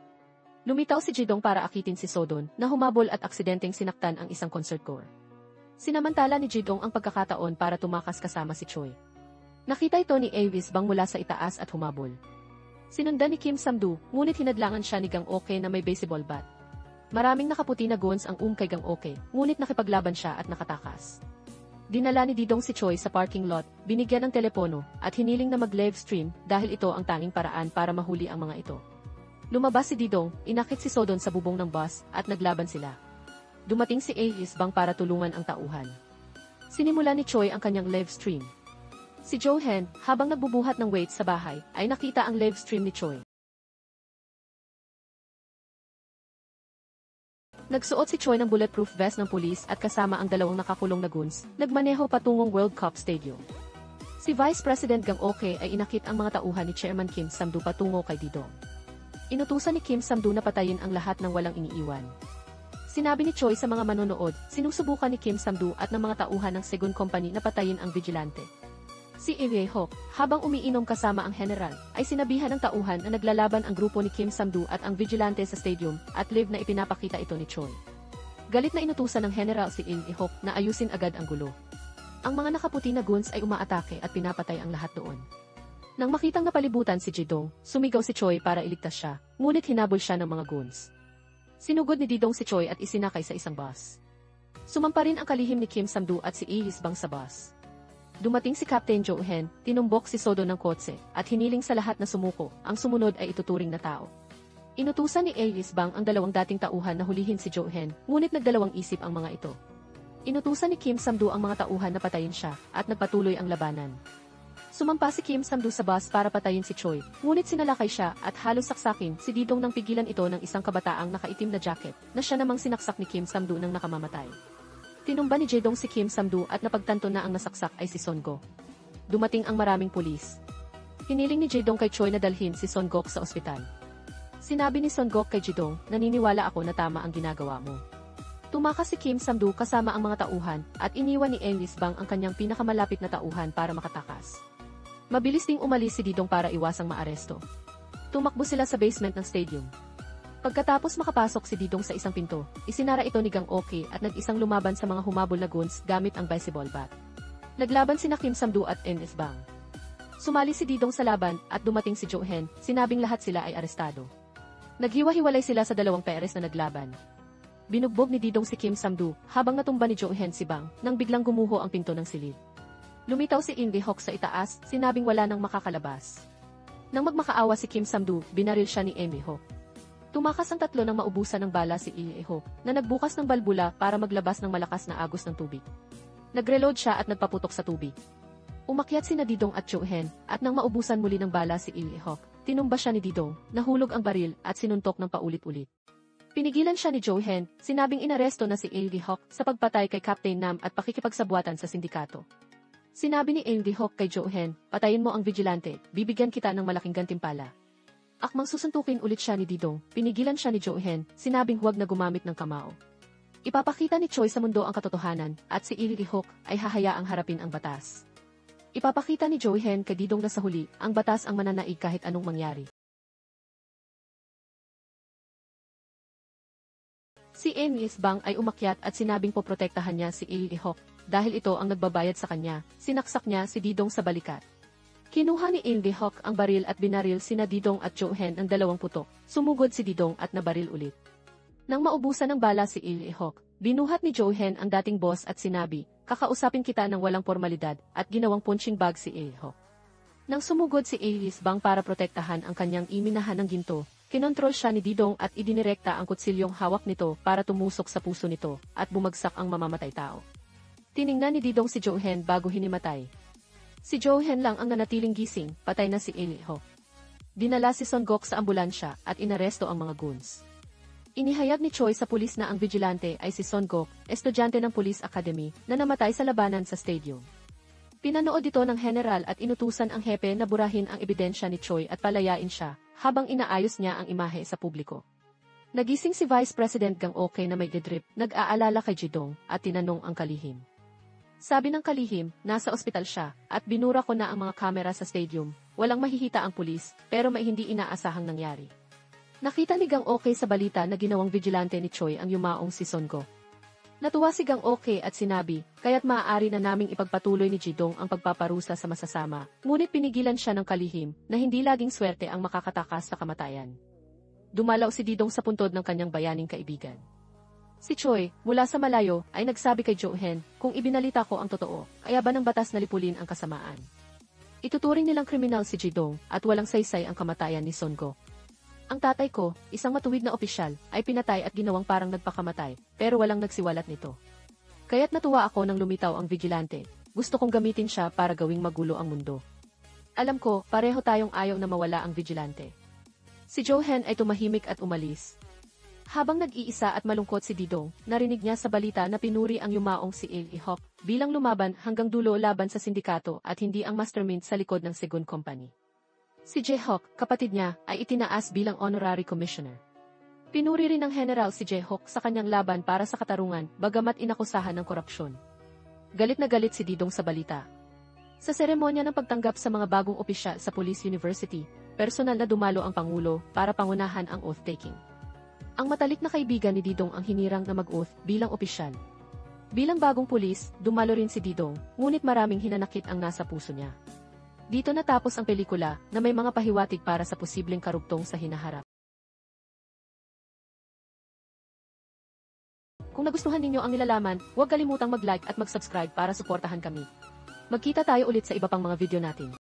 Lumitaw si Jae-dong para akitin si Sodon na humabol at aksidenteng sinaktan ang isang concertgoer. Sinamantala ni Jae-dong ang pagkakataon para tumakas kasama si Choi. Nakita ito ni Avis Bang mula sa itaas at humabol. Sinundan ni Kim Sam-doo, ngunit hinadlangan siya ni Gang Okay na may baseball bat. Maraming nakaputi na goons ang kay Gang Okay, ngunit nakipaglaban siya at nakatakas. Dinala ni Didong si Choi sa parking lot, binigyan ng telepono, at hiniling na mag-live stream dahil ito ang tanging paraan para mahuli ang mga ito. Lumabas si Didong, inakit si Sodon sa bubong ng bus, at naglaban sila. Dumating si Ace Bang para tulungan ang tauhan. Sinimula ni Choi ang kanyang live stream. Si Jo-hen, habang nagbubuhat ng weights sa bahay, ay nakita ang live stream ni Choi. Nagsuot si Choi ng bulletproof vest ng pulis at kasama ang 2 nakakulong na goons, nagmaneho patungong World Cup Stadium. Si Vice President Gang Okay ay inakit ang mga tauhan ni Chairman Kim Sam-doo patungo kay Didong. Inutusan ni Kim Sam-doo na patayin ang lahat ng walang iniiwan. Sinabi ni Choi sa mga manonood, sinusubukan ni Kim Sam-doo at ng mga tauhan ng Segun Company na patayin ang vigilante. Si Lee Jae-hok, habang umiinom kasama ang general, ay sinabihan ng tauhan na naglalaban ang grupo ni Kim Sam-doo at ang vigilante sa stadium at live na ipinapakita ito ni Choi. Galit na inutusan ng general si Lee Jae-hok na ayusin agad ang gulo. Ang mga nakaputi na goons ay umaatake at pinapatay ang lahat doon. Nang makitang napalibutan si Ji-dong, sumigaw si Choi para iligtas siya, ngunit hinabol siya ng mga goons. Sinugod ni Didong si Choi at isinakay sa isang bus. Sumampa rin ang kalihim ni Kim Sam-doo at si Lee His-bang sa bus. Dumating si Captain Jo-hen, tinumbok si Sodo ng kotse, at hiniling sa lahat na sumuko, ang sumunod ay ituturing na tao. Inutusan ni Lee His-bang ang dalawang dating tauhan na hulihin si Jo-hen, ngunit nagdalawang isip ang mga ito. Inutusan ni Kim Sam-doo ang mga tauhan na patayin siya, at nagpatuloy ang labanan. Sumampa si Kim Sam-doo sa bus para patayin si Choi, ngunit sinalakay siya at halos saksakin si Didong nang pigilan ito ng isang kabataang nakaitim na jacket na siya namang sinaksak ni Kim Sam-doo nang nakamamatay. Tinumba ni Jae-dong si Kim Sam-doo at napagtanto na ang nasaksak ay si Son-gok. Dumating ang maraming pulis. Hiniling ni Jae-dong kay Choi na dalhin si Son-gok sa ospital. Sinabi ni Son-gok kay Jae-dong, naniniwala ako na tama ang ginagawa mo. Tumakas si Kim Sam-doo kasama ang mga tauhan at iniwan ni Lee His-bang ang kanyang pinakamalapit na tauhan para makatakas. Mabilis ding umalis si Didong para iwasang maaresto. Tumakbo sila sa basement ng stadium. Pagkatapos makapasok si Didong sa isang pinto, isinara ito ni Gang Ok at nag-isang lumaban sa mga humabol na goons gamit ang baseball bat. Naglaban sina Kim Sam-doo at Lee His-bang. Sumali si Didong sa laban at dumating si Jo-hen, sinabing lahat sila ay arestado. Naghiwa-hiwalay sila sa dalawang peres na naglaban. Binugbog ni Didong si Kim Sam-doo habang natumba ni Jo-hen si Bang nang biglang gumuho ang pinto ng silid. Lumitaw si Lee Jae-hok sa itaas, sinabing wala nang makakalabas. Nang magmakaawa si Kim Sam-doo, binaril siya ni Lee Jae-hok. Tumakas ang tatlo nang maubusan ng bala si Lee Jae-hok, na nagbukas ng balbula para maglabas ng malakas na agos ng tubig. Nagreload siya at nagpaputok sa tubig. Umakyat sina Didong at Jo-hen, at nang maubusan muli ng bala si Lee Jae-hok, tinumba siya ni Didong, nahulog ang baril at sinuntok ng paulit-ulit. Pinigilan siya ni Jo-hen, sinabing inaresto na si Lee Jae-hok sa pagpatay kay Captain Nam at pakikipagsabwatan sa sindikato. Sinabi ni Lee Jae-hok kay Jo-hen, patayin mo ang vigilante, bibigyan kita ng malaking gantimpala. Akmang susuntukin ulit siya ni Didong, pinigilan siya ni Jo-hen, sinabing huwag na gumamit ng kamao. Ipapakita ni Choi sa mundo ang katotohanan, at si Lee Jae-hok ay hahayaang harapin ang batas. Ipapakita ni Jo-hen kay Didong na sa huli, ang batas ang mananaig kahit anong mangyari. Si Lee His-bang ay umakyat at sinabing poprotektahan niya si Lee Jae-hok. Dahil ito ang nagbabayad sa kanya, sinaksak niya si Didong sa balikat. Kinuha ni Lee Jae-hok ang baril at binaril sina Didong at Jo-hen ng dalawang putok. Sumugod si Didong at nabaril ulit. Nang maubusan ng bala si Lee Jae-hok, binuhat ni Jo-hen ang dating boss at sinabi, kakausapin kita ng walang formalidad, at ginawang punching bag si Lee Jae-hok. Nang sumugod si Lee His-bang para protektahan ang kanyang iminahan ng ginto, kinontrol siya ni Didong at idinirekta ang kutsilyong hawak nito para tumusok sa puso nito at bumagsak ang mamamatay tao. Tiningnan ni Didong si Jo-hen bago hinimatay. Si Jo-hen lang ang nanatiling gising, patay na si Lee Jae-hok. Dinala si Son-gok sa ambulansya at inaresto ang mga goons. Inihayag ni Choi sa pulis na ang vigilante ay si Son-gok, estudyante ng Police Academy, na namatay sa labanan sa stadium. Pinanood ito ng general at inutusan ang hepe na burahin ang ebidensya ni Choi at palayain siya, habang inaayos niya ang imahe sa publiko. Nagising si Vice President Gang Ok na may drip, nag-aalala kay Ji-dong, at tinanong ang kalihim. Sabi ng kalihim, nasa ospital siya, at binura ko na ang mga kamera sa stadium, walang mahihita ang pulis, pero may hindi inaasahang nangyari. Nakita ni Gang Ok sa balita na ginawang vigilante ni Choi ang yumaong si Son-gok. Natuwa si Gang Ok at sinabi, kaya't maaari na naming ipagpatuloy ni Ji-dong ang pagpaparusa sa masasama, ngunit pinigilan siya ng kalihim na hindi laging swerte ang makakatakas sa kamatayan. Dumalaw si Didong sa puntod ng kanyang bayaning kaibigan. Si Choi, mula sa malayo, ay nagsabi kay Jo-hen, kung ibinalita ko ang totoo, kaya ba ng batas na lipulin ang kasamaan? Ituturing nilang kriminal si Ji-dong at walang saysay ang kamatayan ni Son-gok. Ang tatay ko, isang matuwid na opisyal, ay pinatay at ginawang parang nagpakamatay, pero walang nagsiwalat nito. Kaya't natuwa ako nang lumitaw ang vigilante, gusto kong gamitin siya para gawing magulo ang mundo. Alam ko, pareho tayong ayaw na mawala ang vigilante. Si Jo-hen ay tumahimik at umalis. Habang nag-iisa at malungkot si Didong, narinig niya sa balita na pinuri ang yumaong si Lee Jae-hok bilang lumaban hanggang dulo laban sa sindikato at hindi ang mastermind sa likod ng Segun Company. Si Jae-hook, kapatid niya, ay itinaas bilang honorary commissioner. Pinuri rin ng general si Jae-hook sa kanyang laban para sa katarungan, bagamat inakusahan ng korupsyon. Galit na galit si Didong sa balita. Sa seremonya ng pagtanggap sa mga bagong opisyal sa Police University, personal na dumalo ang Pangulo para pangunahan ang oath-taking. Ang matalik na kaibigan ni Didong ang hinirang na mag-oath bilang opisyal. Bilang bagong pulis, dumalo rin si Didong, ngunit maraming hinanakit ang nasa puso niya. Dito natapos ang pelikula na may mga pahiwatig para sa posibleng karugtong sa hinaharap. Kung nagustuhan ninyo ang nilalaman, huwag kalimutang mag-like at mag-subscribe para suportahan kami. Magkita tayo ulit sa iba pang mga video natin.